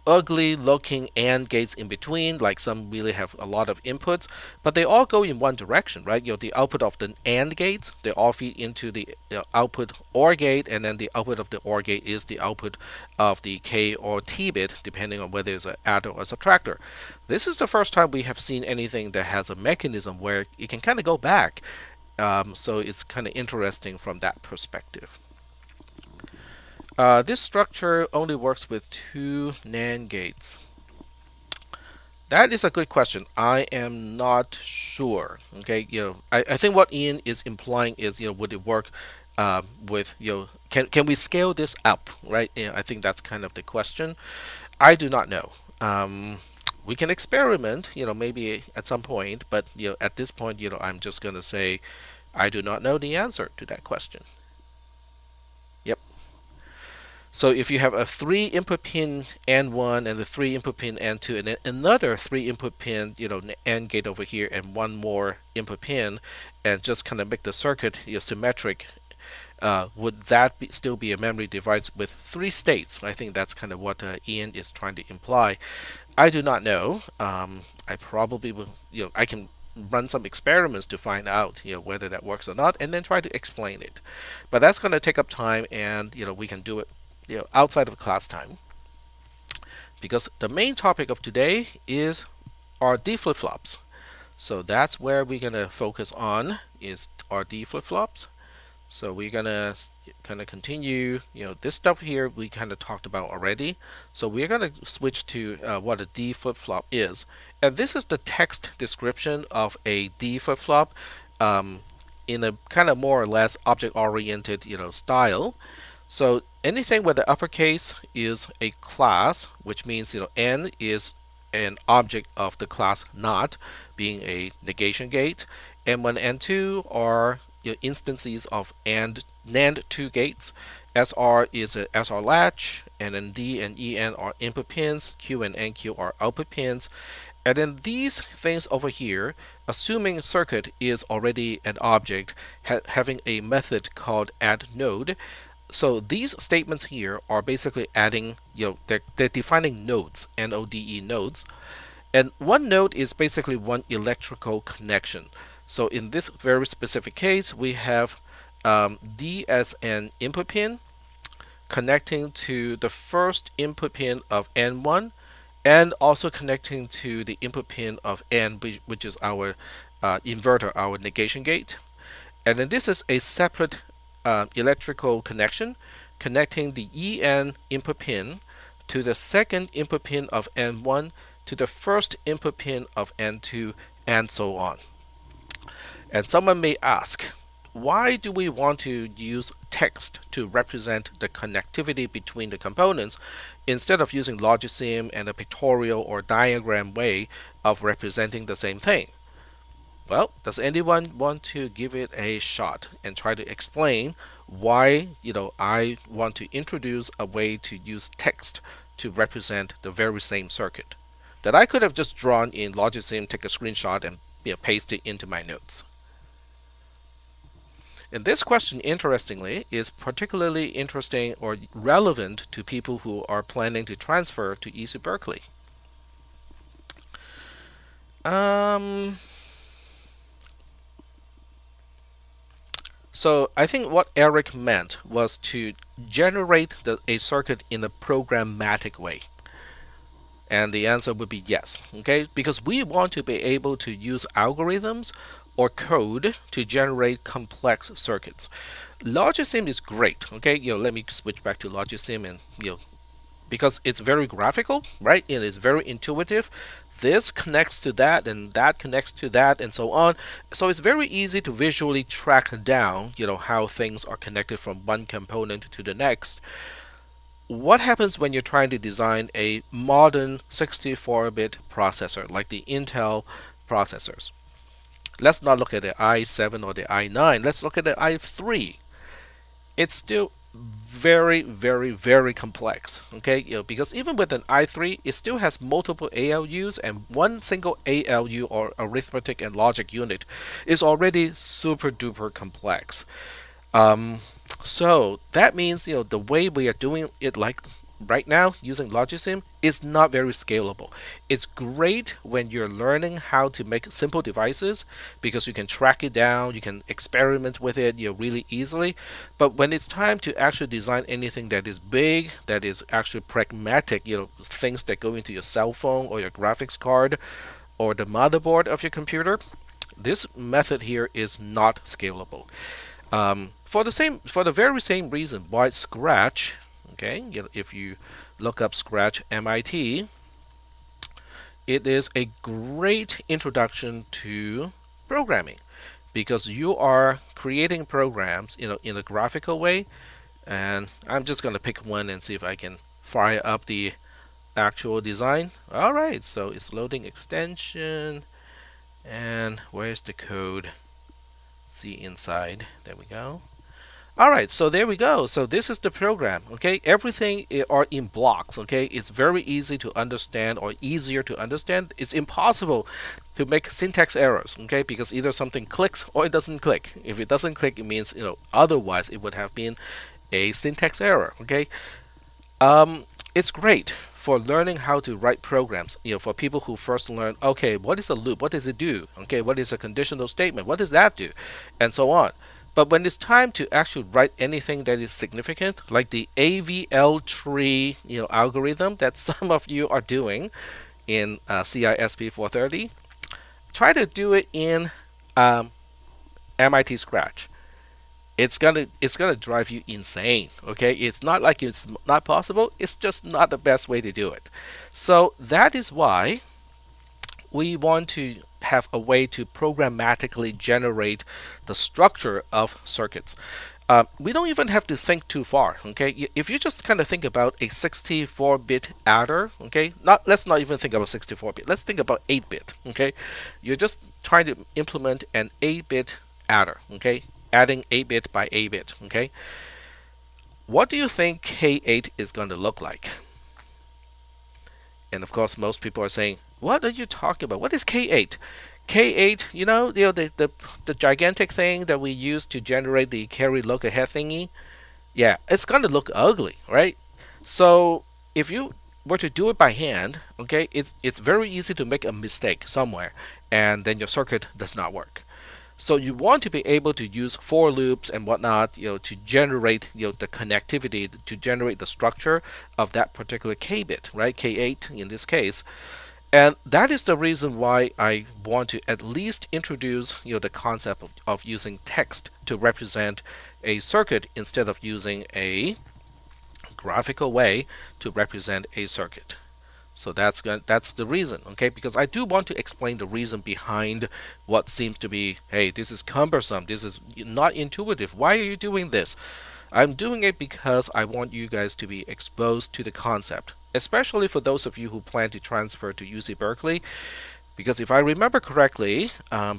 ugly looking AND gates in between, like some really have a lot of inputs, but they all go in one direction, right? The output of the AND gates, they all feed into the output OR gate, and then the output of the OR gate is the output of the K or T bit, depending on whether it's an adder or a subtractor. This is the first time we have seen anything that has a mechanism where it can kind of go back, so it's kind of interesting from that perspective. This structure only works with 2 NAND gates. That is a good question. I am not sure. Okay, I think what Ian is implying is, would it work with, can we scale this up, right? I think that's kind of the question. I do not know. We can experiment, maybe at some point, but at this point, I'm just gonna say I do not know the answer to that question. Yep. So if you have a 3 input pin N1 and the 3 input pin N2 and then another 3 input pin, AND gate over here and one more input pin, and just kind of make the circuit symmetric, would that still be a memory device with 3 states? I think that's kind of what Ian is trying to imply. I do not know. I probably will, I can run some experiments to find out whether that works or not, and then try to explain it. But that's going to take up time, and we can do it outside of class time, because the main topic of today is our D flip-flops. So that's where we're gonna focus on, is our D flip-flops. So we're gonna kind of continue, this stuff here we kind of talked about already. So we're gonna switch to what a D flip-flop is, and this is the text description of a D flip-flop in a kind of more or less object-oriented style. So anything with the uppercase is a class, which means N is an object of the class not, being a negation gate, and when N2 are instances of NAND 2 gates, SR is an SR latch, and then D and EN are input pins, Q and NQ are output pins, and then these things over here, assuming circuit is already an object, having a method called add node. So these statements here are basically adding, they're defining nodes, N-O-D-E, nodes. And one node is basically one electrical connection. So in this very specific case, we have D as an input pin connecting to the first input pin of N1, and also connecting to the input pin of N, which is our inverter, our negation gate. And then this is a separate electrical connection connecting the EN input pin to the second input pin of N1 to the first input pin of N2, and so on. And someone may ask, why do we want to use text to represent the connectivity between the components instead of using logisim and a pictorial or diagram way of representing the same thing? Well, does anyone want to give it a shot and try to explain why, I want to introduce a way to use text to represent the very same circuit that I could have just drawn in Logisim, take a screenshot, and paste it into my notes? And this question, interestingly, is particularly interesting or relevant to people who are planning to transfer to EC Berkeley. So I think what Eric meant was to generate a circuit in a programmatic way. And the answer would be yes, okay? Because we want to be able to use algorithms or code to generate complex circuits. Logisim is great, okay? Let me switch back to Logisim and because it's very graphical, right? It is very intuitive. This connects to that, and that connects to that, and so on. So it's very easy to visually track down, how things are connected from one component to the next. What happens when you're trying to design a modern 64-bit processor like the Intel processors? Let's not look at the i7 or the i9. Let's look at the i3. It's still very, very, very complex. Okay, because even with an i3, it still has multiple ALUs, and one single ALU or arithmetic and logic unit is already super duper complex. So that means the way we are doing it, like right now using Logisim, is not very scalable. It's great when you're learning how to make simple devices because you can track it down, you can experiment with it really easily. But when it's time to actually design anything that is big, that is actually pragmatic, things that go into your cell phone or your graphics card or the motherboard of your computer, this method here is not scalable. For the very same reason why Scratch, okay, if you look up Scratch MIT, it is a great introduction to programming because you are creating programs, in a graphical way. And I'm just going to pick one and see if I can fire up the actual design. All right, so it's loading extension, and where's the code? See inside. There we go. Alright, so there we go. So this is the program, okay? Everything are in blocks, okay? It's very easy to understand, or easier to understand. It's impossible to make syntax errors, okay? Because either something clicks or it doesn't click. If it doesn't click, it means, otherwise it would have been a syntax error, okay? It's great for learning how to write programs. For people who first learn, okay, what is a loop? What does it do? Okay, what is a conditional statement? What does that do? And so on. But when it's time to actually write anything that is significant, like the AVL tree, algorithm that some of you are doing in CISP310, try to do it in MIT Scratch. It's gonna drive you insane. Okay, it's not like it's not possible. It's just not the best way to do it. So that is why we want to have a way to programmatically generate the structure of circuits. We don't even have to think too far. Okay, if you just kind of think about a 64-bit adder, okay, let's not even think about 64-bit. Let's think about 8-bit. Okay, you're just trying to implement an 8-bit adder. Okay, adding 8-bit by 8-bit. Okay, what do you think K8 is going to look like? And of course, most people are saying, "What are you talking about? What is K8?" K8, the gigantic thing that we use to generate the carry look ahead thingy. Yeah, it's going to look ugly, right? So if you were to do it by hand, okay, it's very easy to make a mistake somewhere, and then your circuit does not work. So you want to be able to use for loops and whatnot, to generate, the connectivity, to generate the structure of that particular K bit, right? K8 in this case. And that is the reason why I want to at least introduce, the concept of using text to represent a circuit instead of using a graphical way to represent a circuit. So that's the reason, okay? Because I do want to explain the reason behind what seems to be, hey, this is cumbersome, this is not intuitive. Why are you doing this? I'm doing it because I want you guys to be exposed to the concept, especially for those of you who plan to transfer to UC Berkeley. Because if I remember correctly,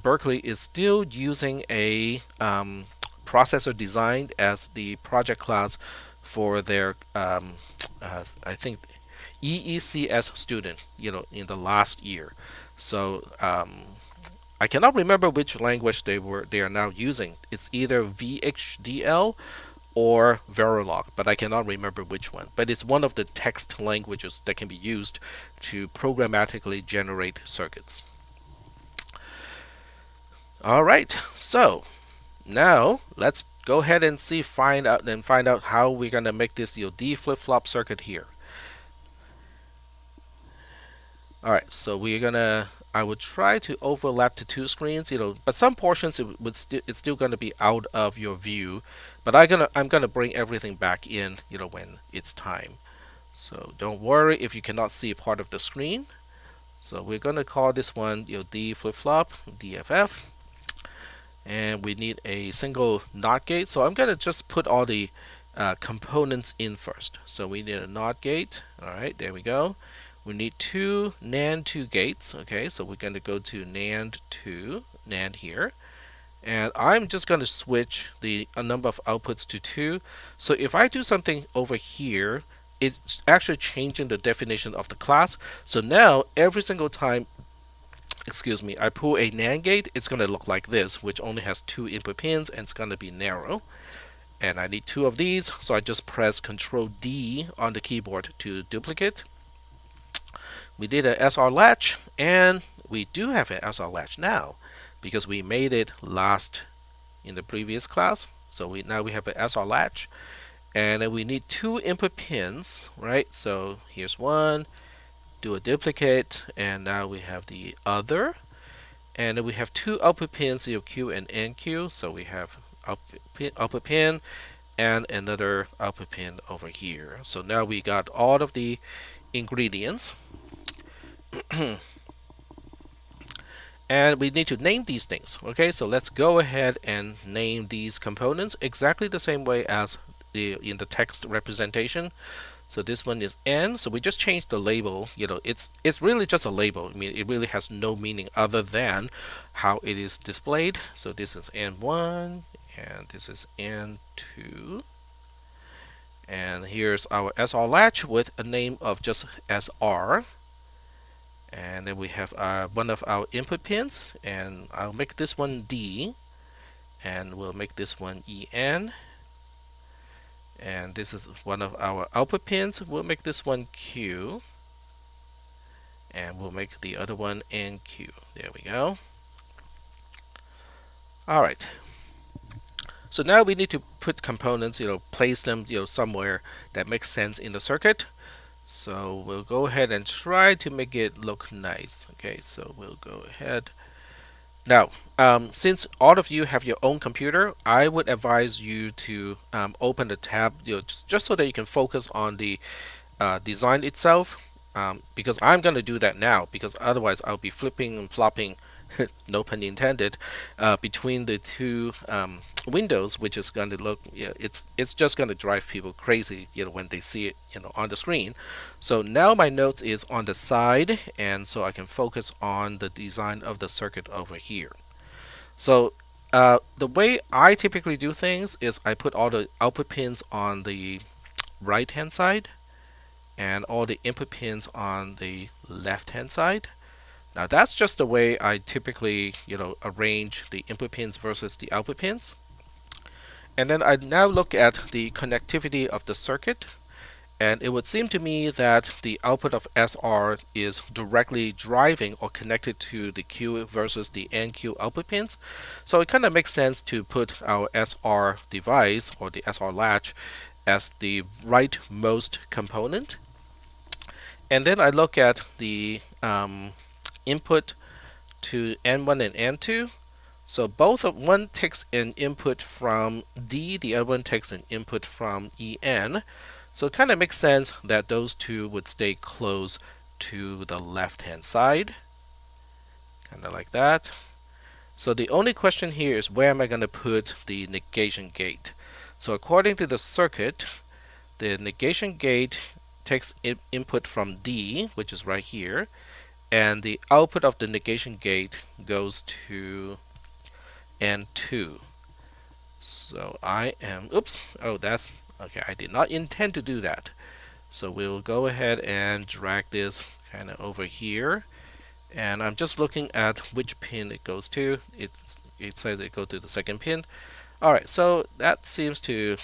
Berkeley is still using a processor designed as the project class for their, I think, EECS student, in the last year. So I cannot remember which language they are now using. It's either VHDL or Verilog, but I cannot remember which one. But it's one of the text languages that can be used to programmatically generate circuits. All right, so now let's go ahead and find out how we're gonna make this D flip-flop circuit here. All right, so I would try to overlap the two screens, but some portions it's still gonna be out of your view, but I'm gonna bring everything back in, when it's time. So don't worry if you cannot see part of the screen. So we're gonna call this one, D flip-flop, DFF, and we need a single NOT gate. So I'm gonna just put all the components in first. So we need a NOT gate. All right, there we go. We need two NAND 2 gates. Okay, so we're going to go to NAND 2, NAND here. And I'm just going to switch the number of outputs to 2. So if I do something over here, it's actually changing the definition of the class. So now every single time, excuse me, I pull a NAND gate, it's going to look like this, which only has 2 input pins and it's going to be narrow. And I need 2 of these, so I just press Control D on the keyboard to duplicate. We did an SR latch, and we do have an SR latch now because we made it last in the previous class. So now we have an SR latch, and then we need 2 input pins, right? So here's one, do a duplicate, and now we have the other, and then we have 2 output pins, Q and NQ. So we have output pin and another output pin over here. So now we got all of the ingredients. And we need to name these things. Okay, so let's go ahead and name these components exactly the same way as in the text representation. So this one is N. So we just changed the label. It's really just a label. I mean, it really has no meaning other than how it is displayed. So this is N1 and this is N2. And here's our SR latch with a name of just SR. And then we have one of our input pins, and I'll make this one D, and we'll make this one EN, and this is one of our output pins. We'll make this one Q, and we'll make the other one NQ. There we go. All right. So now we need to put components, place them, somewhere that makes sense in the circuit. So we'll go ahead and try to make it look nice. Okay, so we'll go ahead. Now, since all of you have your own computer, I would advise you to open the tab, just so that you can focus on the design itself. Because I'm going to do that now, because otherwise I'll be flipping and flopping, no pun intended, between the two windows, which is going to look, it's just going to drive people crazy, when they see it, on the screen. So now my notes is on the side, and so I can focus on the design of the circuit over here. So the way I typically do things is I put all the output pins on the right hand side and all the input pins on the left hand side. Now that's just the way I typically, arrange the input pins versus the output pins. And then I now look at the connectivity of the circuit, and it would seem to me that the output of SR is directly driving or connected to the Q versus the NQ output pins. So it kind of makes sense to put our SR device or the SR latch as the rightmost component. And then I look at the input to N1 and N2. So one takes an input from D, the other one takes an input from EN. So it kind of makes sense that those two would stay close to the left hand side, kind of like that. So the only question here is where am I going to put the negation gate? So according to the circuit, the negation gate takes input from D, which is right here, and the output of the negation gate goes to N2. So I am, oops, oh that's, okay, I did not intend to do that. So we'll go ahead and drag this kind of over here. And I'm just looking at which pin it goes to. It says it goes to the second pin. Alright, so that seems to,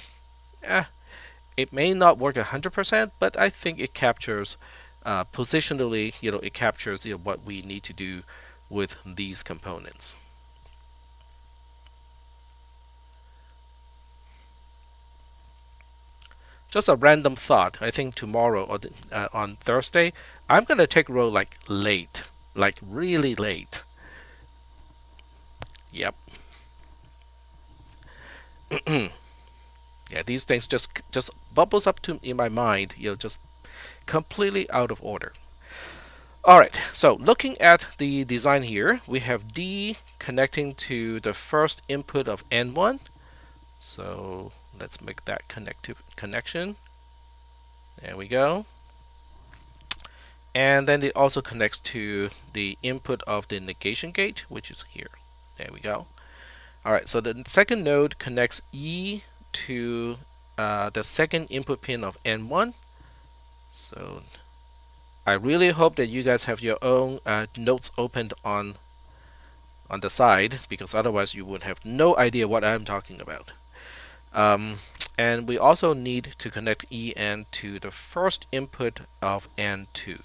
it may not work 100%, but I think it captures, positionally, it captures what we need to do with these components. Just a random thought. I think tomorrow or on Thursday, I'm gonna take roll like late, like really late. Yep. Yeah, these things just bubbles up to in my mind. Just completely out of order. All right. So looking at the design here, we have D connecting to the first input of N1. So let's make that connection. There we go. And then it also connects to the input of the negation gate, which is here. There we go. All right, so the second node connects E to the second input pin of N1. So I really hope that you guys have your own notes opened on the side, because otherwise you would have no idea what I'm talking about. And we also need to connect EN to the first input of N2.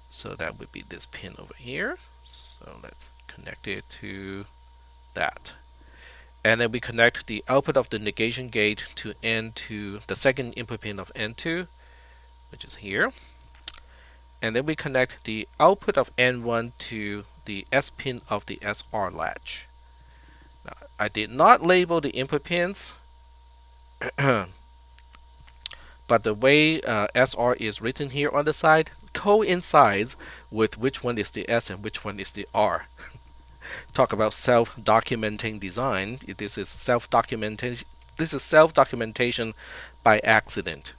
So that would be this pin over here. So let's connect it to that. And then we connect the output of the negation gate to N2, the second input pin of N2, which is here. And then we connect the output of N1 to the S pin of the SR latch. Now, I did not label the input pins, but the way SR is written here on the side coincides with which one is the S and which one is the R. Talk about self-documenting design. This is self-documentation. This is self-documentation by accident.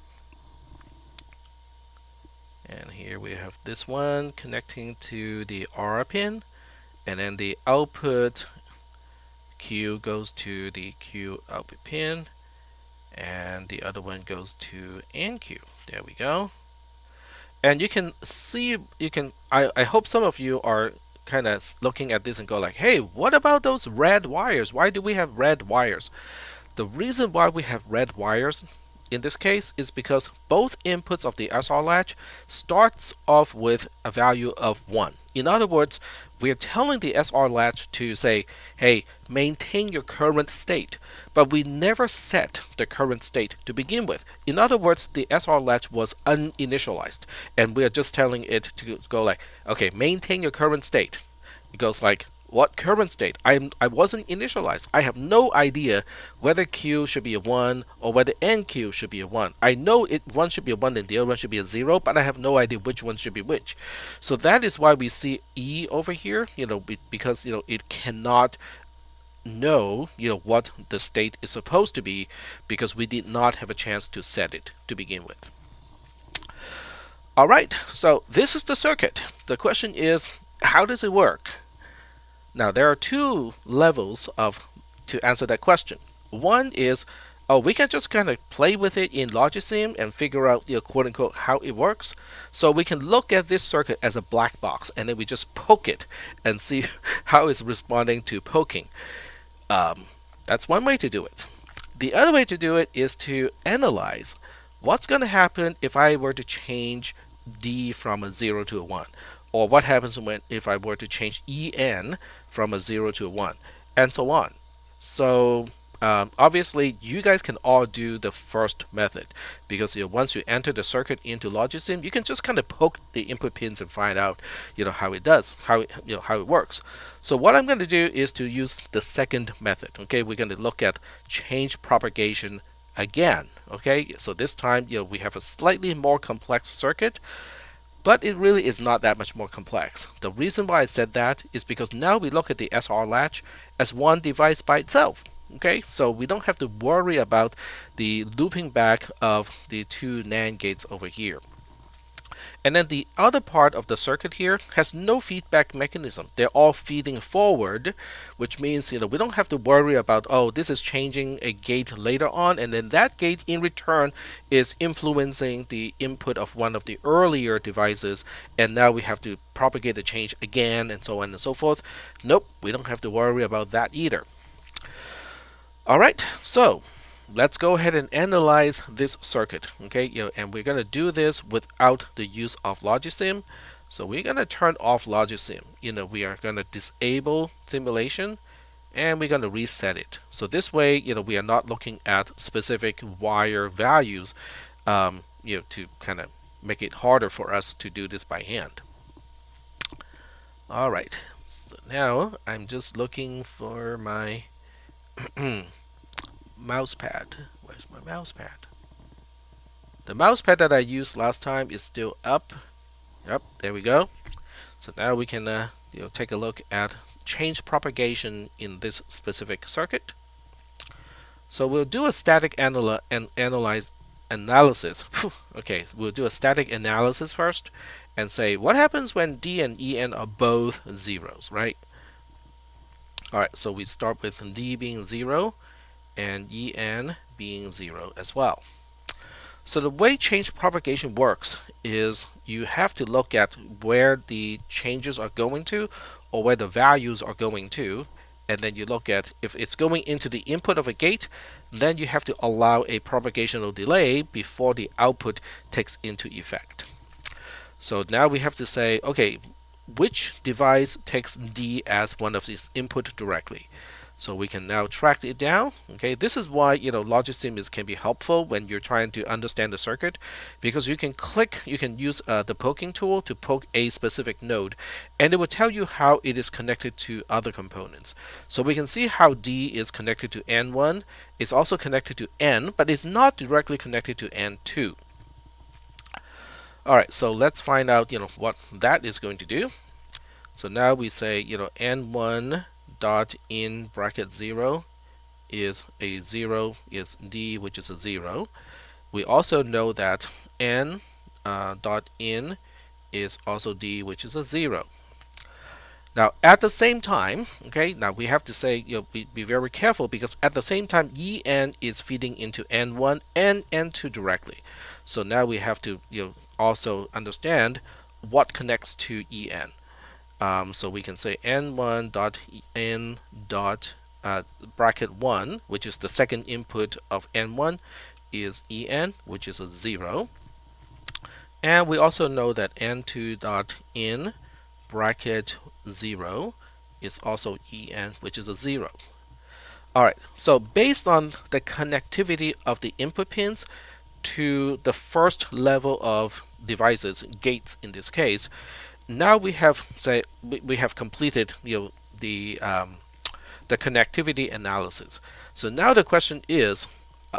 And here we have this one connecting to the R pin, and then the output Q goes to the Q output pin, and the other one goes to NQ. There we go. And you can see, I hope some of you are kind of looking at this and go like, hey, what about those red wires? Why do we have red wires? The reason why we have red wires in this case is because both inputs of the SR latch starts off with a value of 1. In other words, we're telling the SR latch to say, hey, maintain your current state, but we never set the current state to begin with. In other words, the SR latch was uninitialized, and we are just telling it to go like, okay, maintain your current state. It goes like, what current state? I wasn't initialized. I have no idea whether Q should be a 1 or whether NQ should be a 1. I know one should be a 1 and the other one should be a 0, but I have no idea which one should be which. So that is why we see E over here, because it cannot know what the state is supposed to be, because we did not have a chance to set it to begin with. All right, so this is the circuit. The question is, how does it work? Now there are two levels to answer that question. One is, we can just kind of play with it in Logisim and figure out, quote unquote, how it works. So we can look at this circuit as a black box, and then we just poke it and see how it's responding to poking. That's one way to do it. The other way to do it is to analyze what's going to happen if I were to change D from a 0 to a 1. Or what happens if I were to change EN from a 0 to a 1, and so on. So obviously, you guys can all do the first method, because once you enter the circuit into Logisim, you can just kind of poke the input pins and find out how it does, how it works. So what I'm going to do is to use the second method. Okay, we're going to look at change propagation again. Okay, so this time we have a slightly more complex circuit. But it really is not that much more complex. The reason why I said that is because now we look at the SR latch as one device by itself. Okay, so we don't have to worry about the looping back of the two NAND gates over here. And then the other part of the circuit here has no feedback mechanism. They're all feeding forward, which means we don't have to worry about, oh, this is changing a gate later on, and then that gate in return is influencing the input of one of the earlier devices, and now we have to propagate the change again, and so on and so forth. Nope, we don't have to worry about that either. All right, so let's go ahead and analyze this circuit. Okay, and we're going to do this without the use of Logisim. So we're going to turn off Logisim. We are going to disable simulation, and we're going to reset it. So this way, we are not looking at specific wire values, to kind of make it harder for us to do this by hand. All right, so now I'm just looking for my mouse pad. Where's my mouse pad? The mouse pad that I used last time is still up. Yep, there we go. So now we can take a look at change propagation in this specific circuit. So we'll do a static analysis. Okay, we'll do a static analysis first and say what happens when D and EN are both zeros, right? All right, so we start with D being 0 and En being 0 as well. So the way change propagation works is you have to look at where the changes are going to, or where the values are going to, and then you look at if it's going into the input of a gate, then you have to allow a propagational delay before the output takes into effect. So now we have to say, okay, which device takes D as one of these input directly? So we can now track it down. Okay, this is why Logisim can be helpful when you're trying to understand the circuit, because you can use the poking tool to poke a specific node, and it will tell you how it is connected to other components. So we can see how D is connected to N1. It's also connected to N, but it's not directly connected to N2. All right, so let's find out what that is going to do. So now we say N1 dot in bracket 0 is a 0 is D, which is a 0. We also know that N dot in is also D, which is a 0. Now at the same time, okay, now we have to say be very careful, because at the same time En is feeding into N1 and N2 directly. So now we have to also understand what connects to En. So we can say N1 dot N dot bracket 1, which is the second input of N1, is En, which is a 0. And we also know that N2 dot in bracket 0 is also En, which is a 0. Alright, so based on the connectivity of the input pins to the first level of devices, gates in this case, now we have completed the connectivity analysis. So now the question is,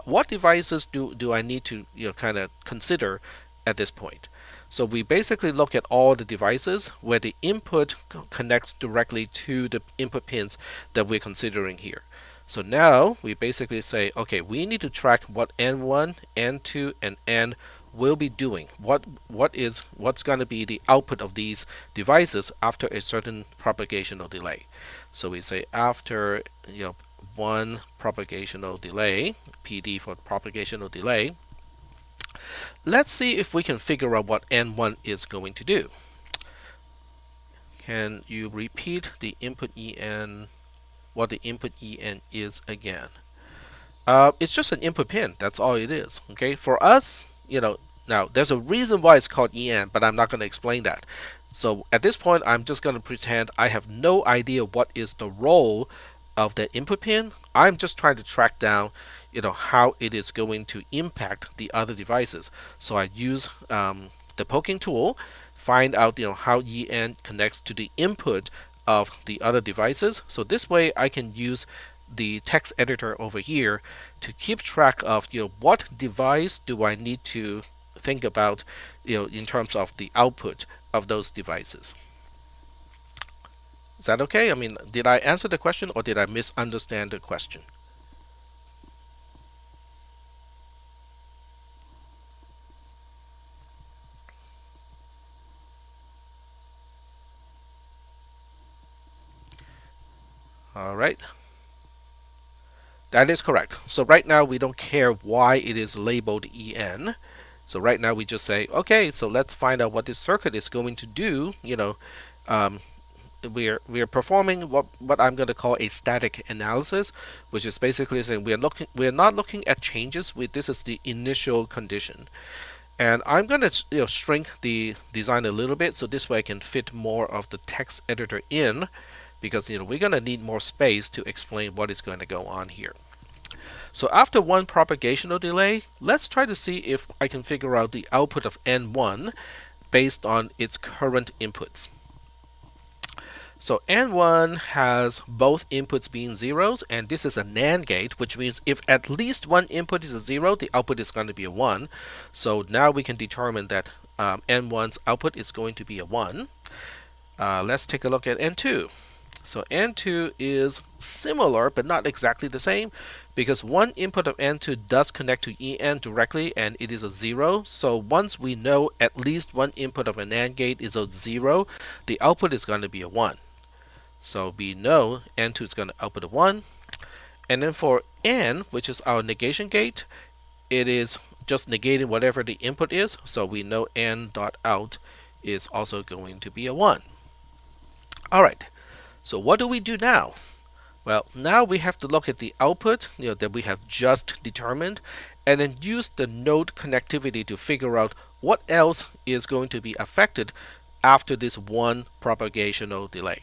what devices do I need to kind of consider at this point? So we basically look at all the devices where the input connects directly to the input pins that we're considering here. So now we basically say, okay, we need to track what N1, N2, and N will be doing. What's going to be the output of these devices after a certain propagational delay. So we say after one propagational delay, PD for propagational delay. Let's see if we can figure out what N1 is going to do. Can you repeat the input En, what the input En is again? It's just an input pin. That's all it is. Okay, for us, now there's a reason why it's called En, but I'm not going to explain that. So at this point, I'm just going to pretend I have no idea what is the role of the input pin. I'm just trying to track down, how it is going to impact the other devices. So I use the poking tool, find out, how En connects to the input of the other devices. So this way, I can use the text editor over here to keep track of what device do I need to think about, in terms of the output of those devices. Is that okay? I mean, did I answer the question or did I misunderstand the question? All right. That is correct. So right now we don't care why it is labeled EN. So right now we just say, okay, so let's find out what this circuit is going to do. Um, we're performing what I'm going to call a static analysis, which is basically saying we're not looking at changes. This is the initial condition, and I'm going to shrink the design a little bit so this way I can fit more of the text editor in, because we're going to need more space to explain what is going to go on here. So after one propagational delay, let's try to see if I can figure out the output of N1 based on its current inputs. So N1 has both inputs being zeros, and this is a NAND gate, which means if at least one input is a 0, the output is going to be a 1. So now we can determine that N1's output is going to be a 1. Let's take a look at N2. So N2 is similar, but not exactly the same, because one input of N2 does connect to EN directly, and it is a 0. So once we know at least one input of a NAND gate is a 0, the output is going to be a 1. So we know N2 is going to output a 1. And then for N, which is our negation gate, it is just negating whatever the input is. So we know N.out is also going to be a 1. All right. So what do we do now? Well, now we have to look at the output that we have just determined, and then use the node connectivity to figure out what else is going to be affected after this one propagational delay.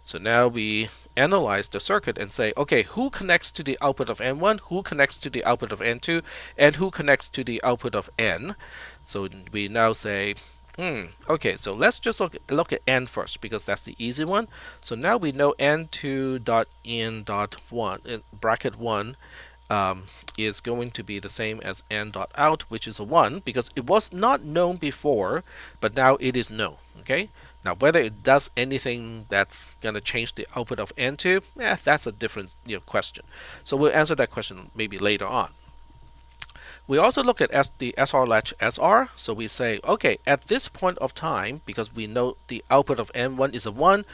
So now we analyze the circuit and say, okay, who connects to the output of N1, who connects to the output of N2, and who connects to the output of N. So we now say, okay, so let's just look at N first, because that's the easy one. So now we know N2.in.1 bracket 1 is going to be the same as N.out, which is a 1, because it was not known before, but now it is known. Okay. Now whether it does anything that's going to change the output of N2, that's a different question. So we'll answer that question maybe later on. We also look at the SR latch SR. So we say, okay, at this point of time, because we know the output of N1 is a 1,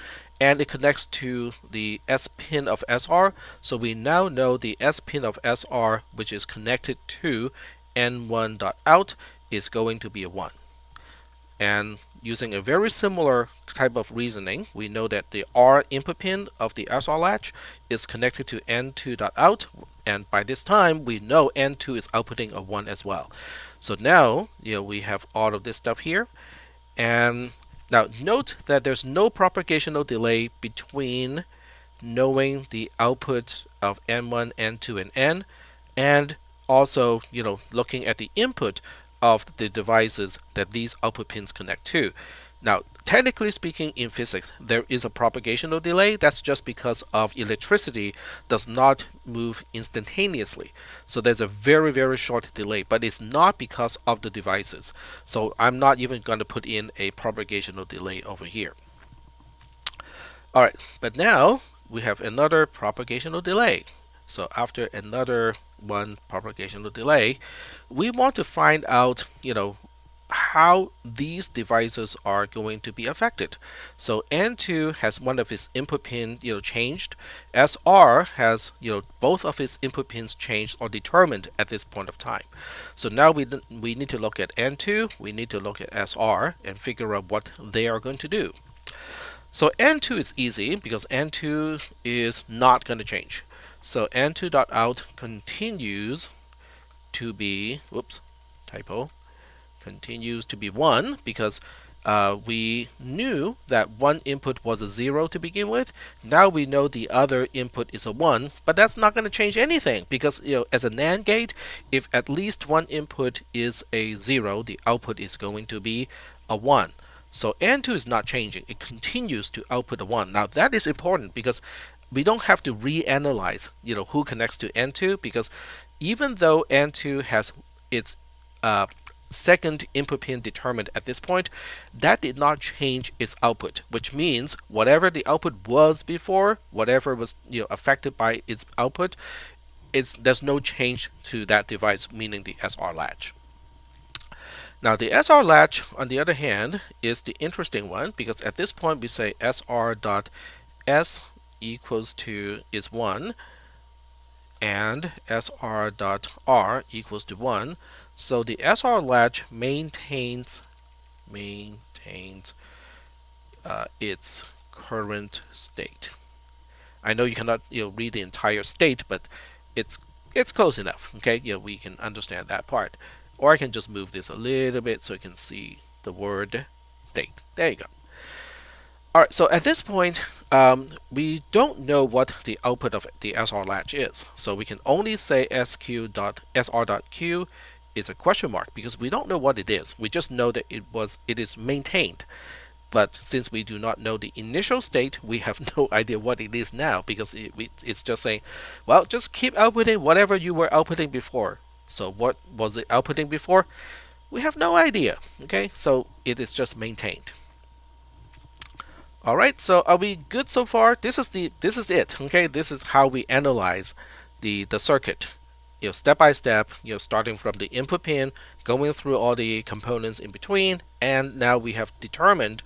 and it connects to the S pin of SR, so we now know the S pin of SR, which is connected to N1.out, is going to be a 1. And using a very similar type of reasoning, we know that the R input pin of the SR latch is connected to N2.out, and by this time we know N2 is outputting a 1 as well. So now we have all of this stuff here, and now note that there's no propagational delay between knowing the output of N1, N2, and N, and also looking at the input of the devices that these output pins connect to. Now, technically speaking, in physics, there is a propagational delay. That's just because of electricity does not move instantaneously. So there's a very, very short delay, but it's not because of the devices. So I'm not even going to put in a propagational delay over here. All right, but now we have another propagational delay. So after another one propagational delay, we want to find out, how these devices are going to be affected. So N2 has one of its input pin, changed. SR has, both of its input pins changed or determined at this point of time. So now we need to look at N2, we need to look at SR and figure out what they are going to do. So N2 is easy because N2 is not going to change. So N2.out continues to be, whoops, typo, continues to be 1 because we knew that one input was a 0 to begin with. Now we know the other input is a 1, but that's not going to change anything because as a NAND gate, if at least one input is a 0, the output is going to be a 1. So N2 is not changing. It continues to output a 1. Now that is important because we don't have to reanalyze who connects to N2, because even though N2 has its second input pin determined at this point, that did not change its output, which means whatever the output was before, whatever was affected by its output, there's no change to that device, meaning the SR latch. Now the SR latch, on the other hand, is the interesting one, because at this point we say SR.S equals to is 1 and SR.R equals to 1. So the SR latch maintains its current state. I know you cannot read the entire state, but it's close enough. Okay, we can understand that part. Or I can just move this a little bit so you can see the word state. There you go. All right, so at this point, we don't know what the output of the SR latch is. So we can only say sr.q is a question mark because we don't know what it is. We just know that it is maintained. But since we do not know the initial state, we have no idea what it is now because it's just saying, well, just keep outputting whatever you were outputting before. So what was it outputting before? We have no idea. Okay, so it is just maintained. All right, so are we good so far? This is it. Okay, this is how we analyze the circuit. Step by step. Starting from the input pin, going through all the components in between, and now we have determined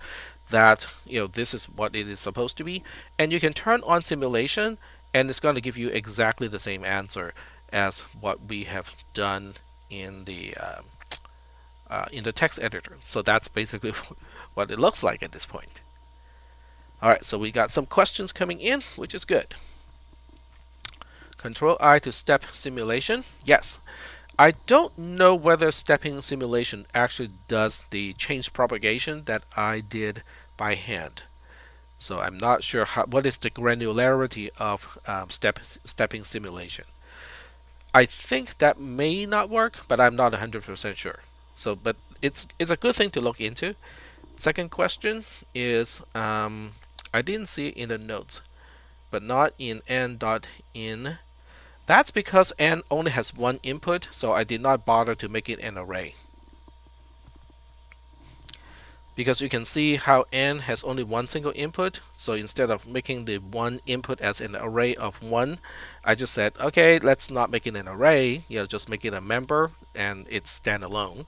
that this is what it is supposed to be. And you can turn on simulation, and it's going to give you exactly the same answer as what we have done in the text editor. So that's basically what it looks like at this point. Alright, so we got some questions coming in, which is good. Control I to step simulation. Yes. I don't know whether stepping simulation actually does the change propagation that I did by hand. So I'm not sure what is the granularity of stepping simulation. I think that may not work, but I'm not 100% sure. So, but it's a good thing to look into. Second question is, I didn't see it in the notes, but not in n.in. That's because n only has one input, so I did not bother to make it an array. Because you can see how n has only one single input, so instead of making the one input as an array of 1, I just said, okay, let's not make it an array, just make it a member, and it's standalone.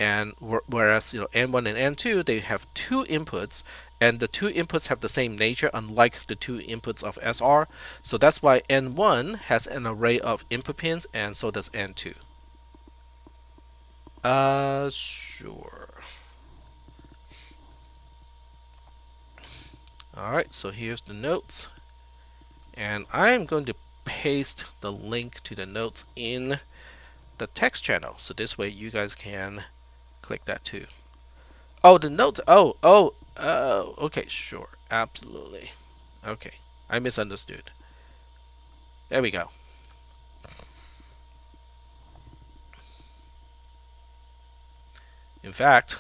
And whereas n1 and n2, they have 2 inputs, and the 2 inputs have the same nature, unlike the 2 inputs of SR. So that's why n1 has an array of input pins, and so does n2. Sure. Alright, so here's the notes. And I'm going to paste the link to the notes in the text channel. So this way you guys can click that too. Oh, the notes. Okay, sure. Absolutely. Okay, I misunderstood. There we go. In fact,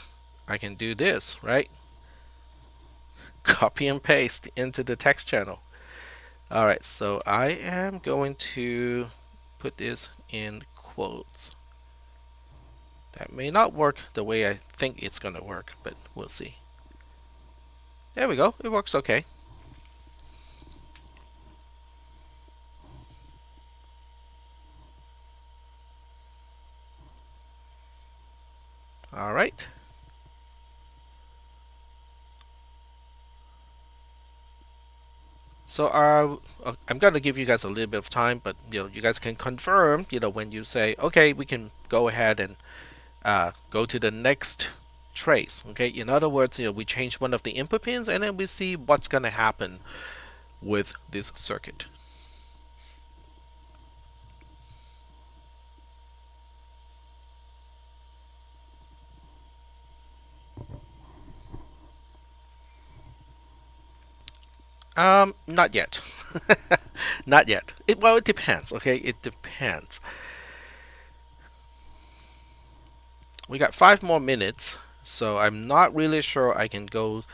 I can do this, right? Copy and paste into the text channel. Alright, so I am going to put this in quotes. That may not work the way I think it's going to work, but we'll see. There we go. It works okay. All right. So I'm going to give you guys a little bit of time, but you guys can confirm, when you say, okay, we can go ahead and go to the next trace. Okay, in other words, we change one of the input pins, and then we see what's going to happen with this circuit. Not yet. Not yet. Well, it depends. Okay, it depends. We got 5 more minutes, so I'm not really sure I can go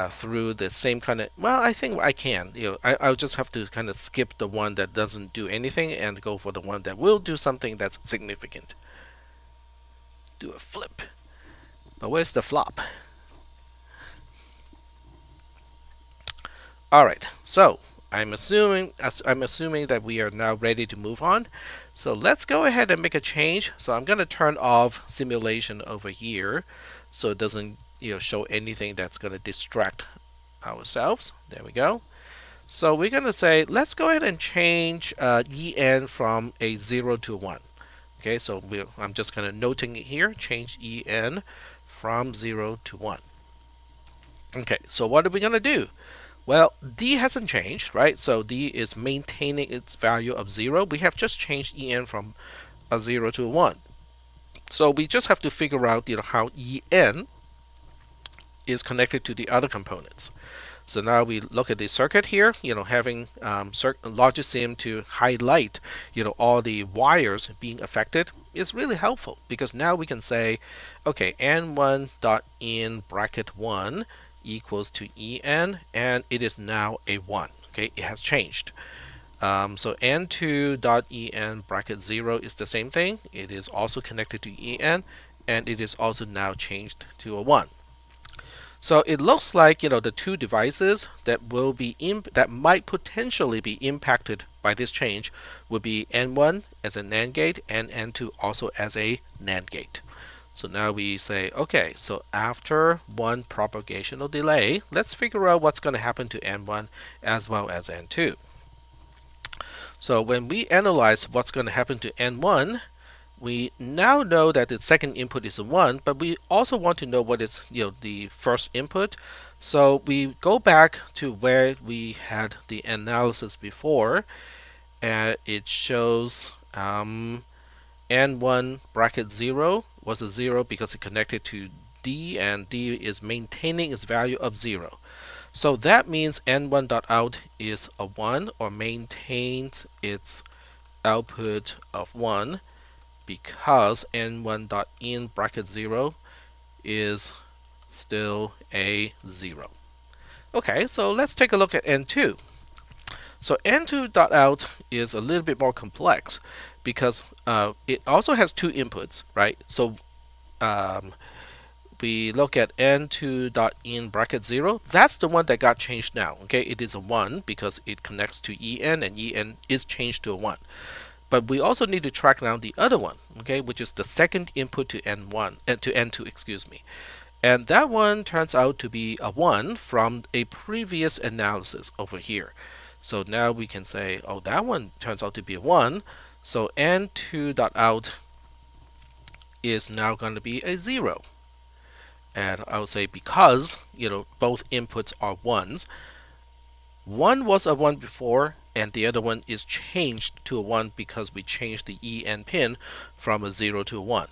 through the same kind of. Well, I think I can. I'll just have to kind of skip the one that doesn't do anything and go for the one that will do something that's significant. do a flip. But where's the flop? All right, so I'm assuming that we are now ready to move on. So let's go ahead and make a change. So I'm going to turn off simulation over here, so it doesn't show anything that's going to distract ourselves. There we go. So we're going to say let's go ahead and change en from a 0 to 1. Okay, so I'm just going to noting it here. Change en from 0 to 1. Okay, so what are we going to do? Well, D hasn't changed, right? So D is maintaining its value of 0. We have just changed en from a 0 to a 1. So we just have to figure out how en is connected to the other components. So now we look at the circuit here, having Logisim to highlight, all the wires being affected is really helpful, because now we can say, okay, n1.in bracket 1 equals to en, and it is now a 1. Okay, it has changed. So n2.en bracket 0 is the same thing. It is also connected to en, and it is also now changed to a 1. So it looks like the two devices that will be that might potentially be impacted by this change would be N1 as a NAND gate and N2 also as a NAND gate. So now we say, okay, so after one propagational delay, let's figure out what's going to happen to N1 as well as N2. So when we analyze what's going to happen to N1, we now know that the second input is a 1, but we also want to know what is the first input. So we go back to where we had the analysis before, and it shows n1 bracket 0 was a 0 because it connected to D, and D is maintaining its value of 0. So that means n1.out is a 1, or maintains its output of 1, because n1.in bracket 0 is still a 0. Okay, so let's take a look at n2. So n2.out is a little bit more complex because it also has two inputs, right? So we look at n2.in bracket 0. That's the one that got changed now. Okay, it is a 1 because it connects to en, and en is changed to a 1. But we also need to track down the other one, okay, which is the second input to n1 to n2, excuse me. And that one turns out to be a 1 from a previous analysis over here. So now we can say, oh, that one turns out to be a 1. So n2.out is now going to be a 0. And I would say because both inputs are 1s, one was a 1 before, and the other one is changed to a 1 because we changed the en pin from a 0 to a 1.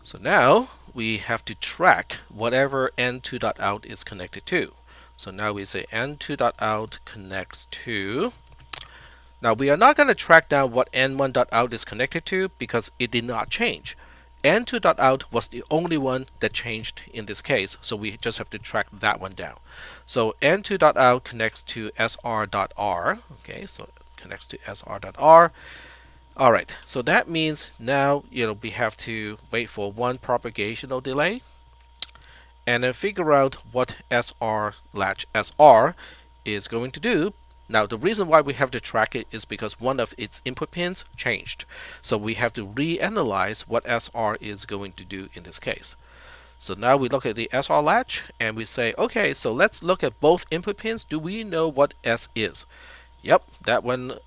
So now we have to track whatever n2.out is connected to. So now we say n2.out connects to. Now we are not going to track down what n1.out is connected to because it did not change. n2.out was the only one that changed in this case, so we just have to track that one down. So n2.out connects to sr.r. Okay, so it connects to sr.r. All right, so that means now we have to wait for one propagational delay and then figure out what SR latch SR is going to do. Now the reason why we have to track it is because one of its input pins changed. So we have to reanalyze what SR is going to do in this case. So now we look at the SR latch and we say, okay, so let's look at both input pins. Do we know what S is? Yep, that one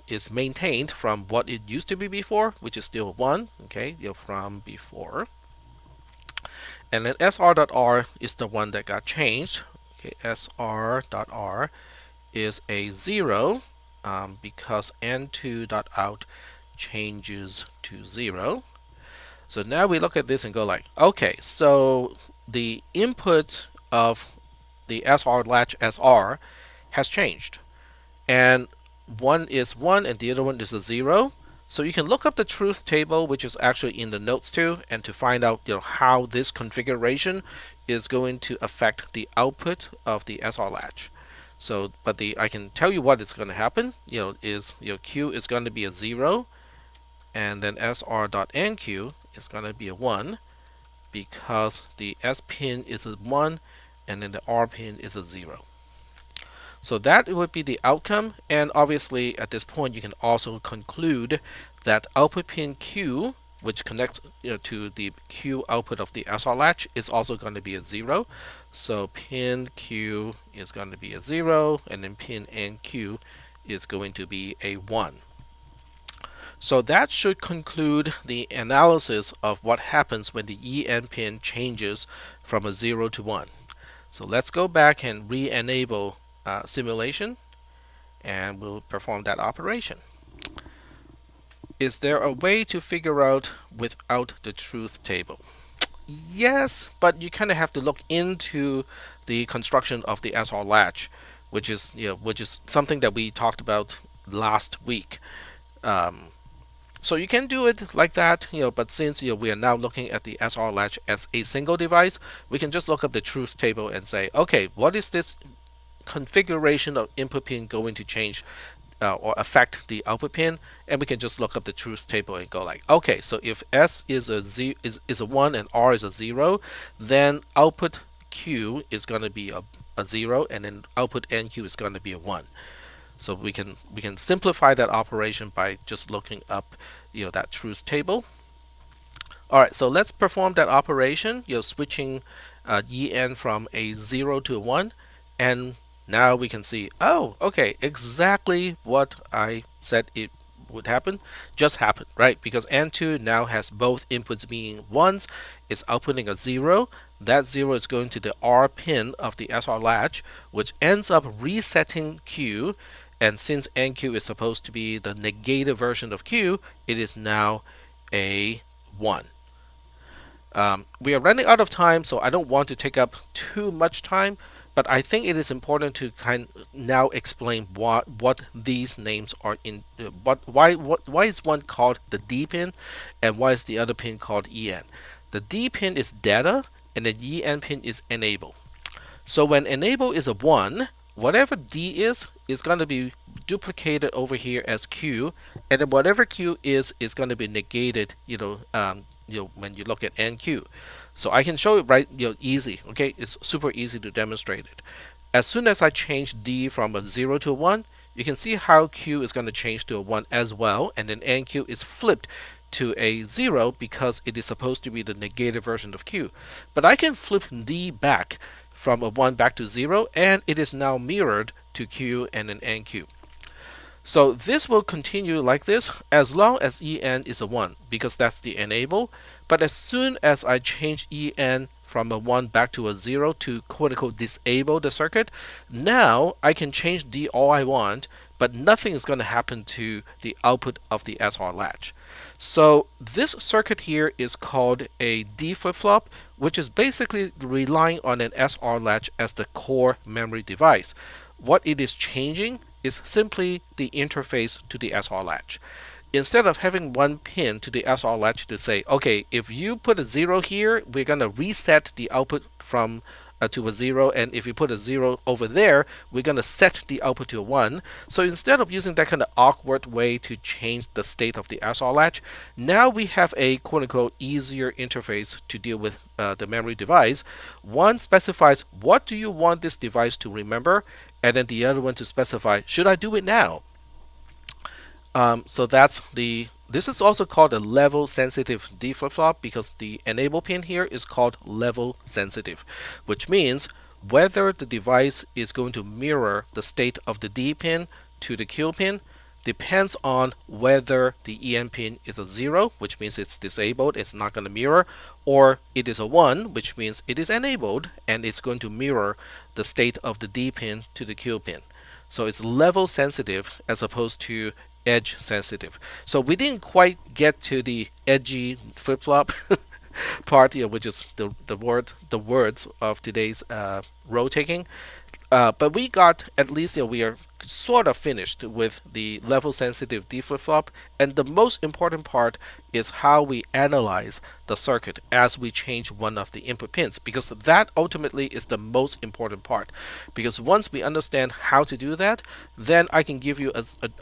is maintained from what it used to be before, which is still 1, okay, from before. And then SR.R is the one that got changed. Okay, SR.R is a 0 because n2.out changes to 0. So now we look at this and go like, okay, so the input of the SR latch SR has changed. And one is 1 and the other one is a 0. So you can look up the truth table, which is actually in the notes too, and to find out how this configuration is going to affect the output of the SR latch. So, but I can tell you what is going to happen. Is Q is going to be a 0, and then SR.NQ is going to be a 1 because the S pin is a 1 and then the R pin is a 0. So that would be the outcome, and obviously at this point you can also conclude that output pin Q, which connects to the Q output of the SR latch, is also going to be a 0. So pin Q is going to be a 0, and then pin NQ is going to be a 1. So that should conclude the analysis of what happens when the EN pin changes from a 0 to 1. So let's go back and re-enable simulation, and we'll perform that operation. Is there a way to figure out without the truth table? Yes, but you kind of have to look into the construction of the SR latch, which is something that we talked about last week. So you can do it like that, but since we are now looking at the SR latch as a single device, we can just look up the truth table and say, okay, what is this configuration of input pin going to change or affect the output pin? And we can just look up the truth table and go like, okay, so if S is a 1 and R is a 0, then output Q is going to be a 0, and then output NQ is going to be a 1. So we can simplify that operation by just looking up that truth table. Alright, so let's perform that operation, switching EN from a 0 to a 1, and now we can see, oh, okay, exactly what I said it would happen just happened, right? Because N2 now has both inputs being 1s, it's outputting a 0. That 0 is going to the R pin of the SR latch, which ends up resetting Q, and since NQ is supposed to be the negative version of Q, it is now a 1. We are running out of time, so I don't want to take up too much time, but I think it is important to now explain what these names are in. Why is one called the D pin, and why is the other pin called EN? The D pin is data, and the EN pin is enable. So when enable is a 1, whatever D is going to be duplicated over here as Q, and then whatever Q is going to be negated, when you look at NQ. So I can show it right, easy. Okay, it's super easy to demonstrate it. As soon as I change D from a 0 to a 1, you can see how Q is going to change to a 1 as well, and then NQ is flipped to a 0 because it is supposed to be the negative version of Q. But I can flip D back from a 1 back to 0, and it is now mirrored to Q and then NQ. So this will continue like this as long as EN is a 1, because that's the enable. But as soon as I change EN from a 1 back to a 0 to quote-unquote disable the circuit, now I can change D all I want, but nothing is going to happen to the output of the SR latch. So this circuit here is called a D flip-flop, which is basically relying on an SR latch as the core memory device. What it is changing is simply the interface to the SR latch. Instead of having one pin to the SR latch to say, okay, if you put a 0 here, we're going to reset the output from to a 0, and if you put a 0 over there, we're going to set the output to a 1. So instead of using that kind of awkward way to change the state of the SR latch, now we have a quote-unquote easier interface to deal with the memory device. One specifies what do you want this device to remember, and then the other one to specify, should I do it now? So this is also called a level sensitive D flip-flop, because the enable pin here is called level sensitive, which means whether the device is going to mirror the state of the D pin to the Q pin depends on whether the EN pin is a 0, which means it's disabled, it's not going to mirror, or it is a 1, which means it is enabled and it's going to mirror the state of the D pin to the Q pin. So it's level sensitive as opposed to edge sensitive. So we didn't quite get to the edgy flip-flop part here, which is the words of today's row taking. But we got, at least we are sort of finished with the level sensitive D flip-flop, and the most important part is how we analyze the circuit as we change one of the input pins, because that ultimately is the most important part. Because once we understand how to do that, then I can give you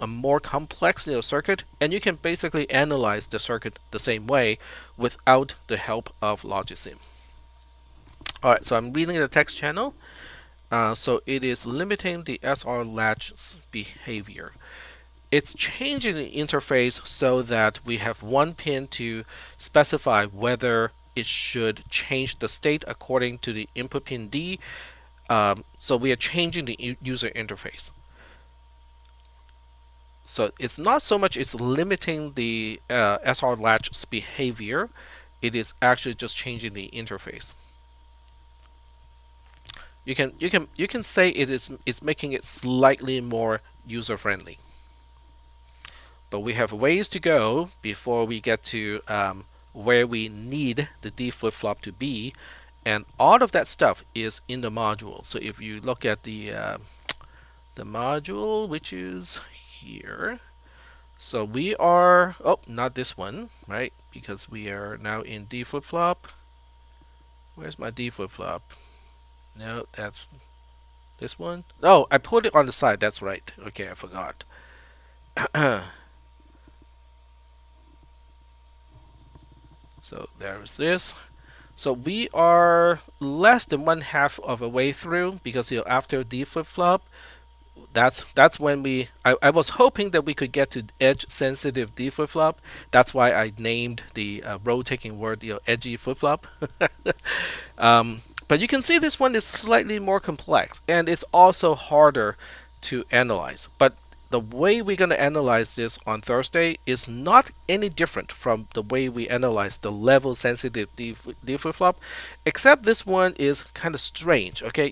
a more complex circuit, and you can basically analyze the circuit the same way without the help of Logisim. Alright, so I'm reading the text channel. So it is limiting the SR latch's behavior. It's changing the interface so that we have one pin to specify whether it should change the state according to the input pin D. So we are changing the user interface. So it's not so much it's limiting the SR latch's behavior, it is actually just changing the interface. You can say it's making it slightly more user friendly, but we have ways to go before we get to where we need the D flip flop to be, and all of that stuff is in the module. So if you look at the module, which is here, so we are not this one, right? Because we are now in D flip flop. Where's my D flip flop? No, that's this one? Oh, I put it on the side. That's right. Okay, I forgot. So there's this. So we are less than one half of a way through, because after D flip flop, that's when I was hoping that we could get to edge sensitive D flip flop. That's why I named the rotating word edgy flip flop. But you can see this one is slightly more complex, and it's also harder to analyze. But the way we're going to analyze this on Thursday is not any different from the way we analyze the level sensitive D flip flop, except this one is kind of strange. Okay,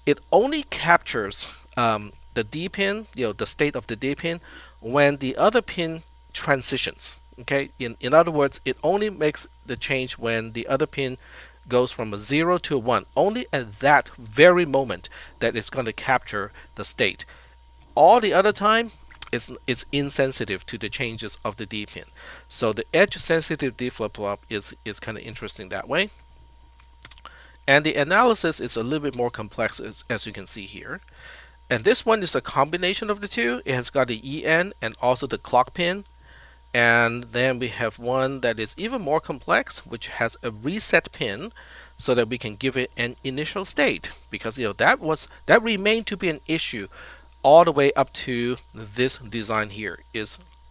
it only captures the D pin, the state of the D pin, when the other pin transitions. Okay, in other words, it only makes the change when the other pin goes from a 0 to a 1. Only at that very moment that it's going to capture the state. All the other time, it's insensitive to the changes of the D pin. So the edge sensitive D flip flop is kind of interesting that way. And the analysis is a little bit more complex, as you can see here. And this one is a combination of the two. It has got the EN and also the clock pin. And then we have one that is even more complex, which has a reset pin, so that we can give it an initial state, because that remained to be an issue all the way up to this design here.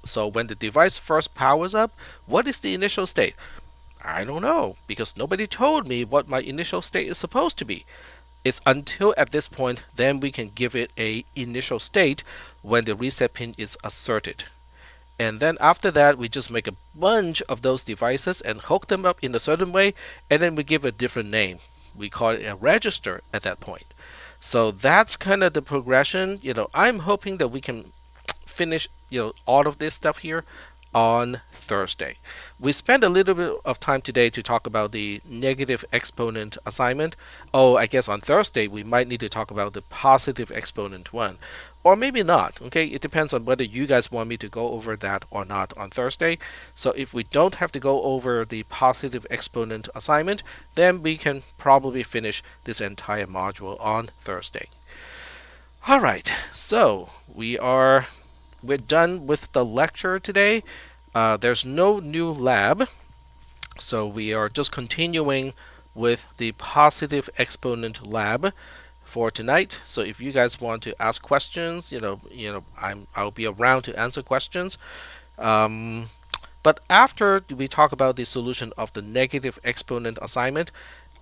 So when the device first powers up, what is the initial state? I don't know, because nobody told me what my initial state is supposed to be. It's until at this point then we can give it a initial state when the reset pin is asserted. And then after that, we just make a bunch of those devices and hook them up in a certain way, and then we give a different name. We call it a register at that point. So that's kind of the progression. I'm hoping that we can finish all of this stuff here on Thursday. We spent a little bit of time today to talk about the negative exponent assignment. Oh, I guess on Thursday we might need to talk about the positive exponent one. Or maybe not. Okay, it depends on whether you guys want me to go over that or not on Thursday. So if we don't have to go over the positive exponent assignment, then we can probably finish this entire module on Thursday. Alright, so we're done with the lecture today. There's no new lab, so we are just continuing with the positive exponent lab for tonight. So if you guys want to ask questions, I'll be around to answer questions. But after we talk about the solution of the negative exponent assignment,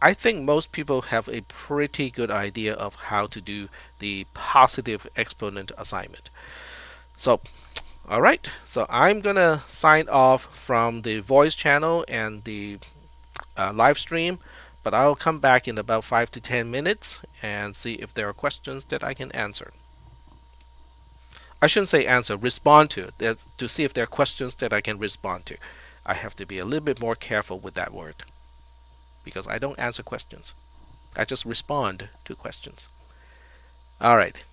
I think most people have a pretty good idea of how to do the positive exponent assignment. So, alright, so I'm gonna sign off from the voice channel and the live stream, but I'll come back in about 5 to 10 minutes and see if there are questions that I can answer. I shouldn't say answer, respond to see if there are questions that I can respond to. I have to be a little bit more careful with that word, because I don't answer questions. I just respond to questions. Alright,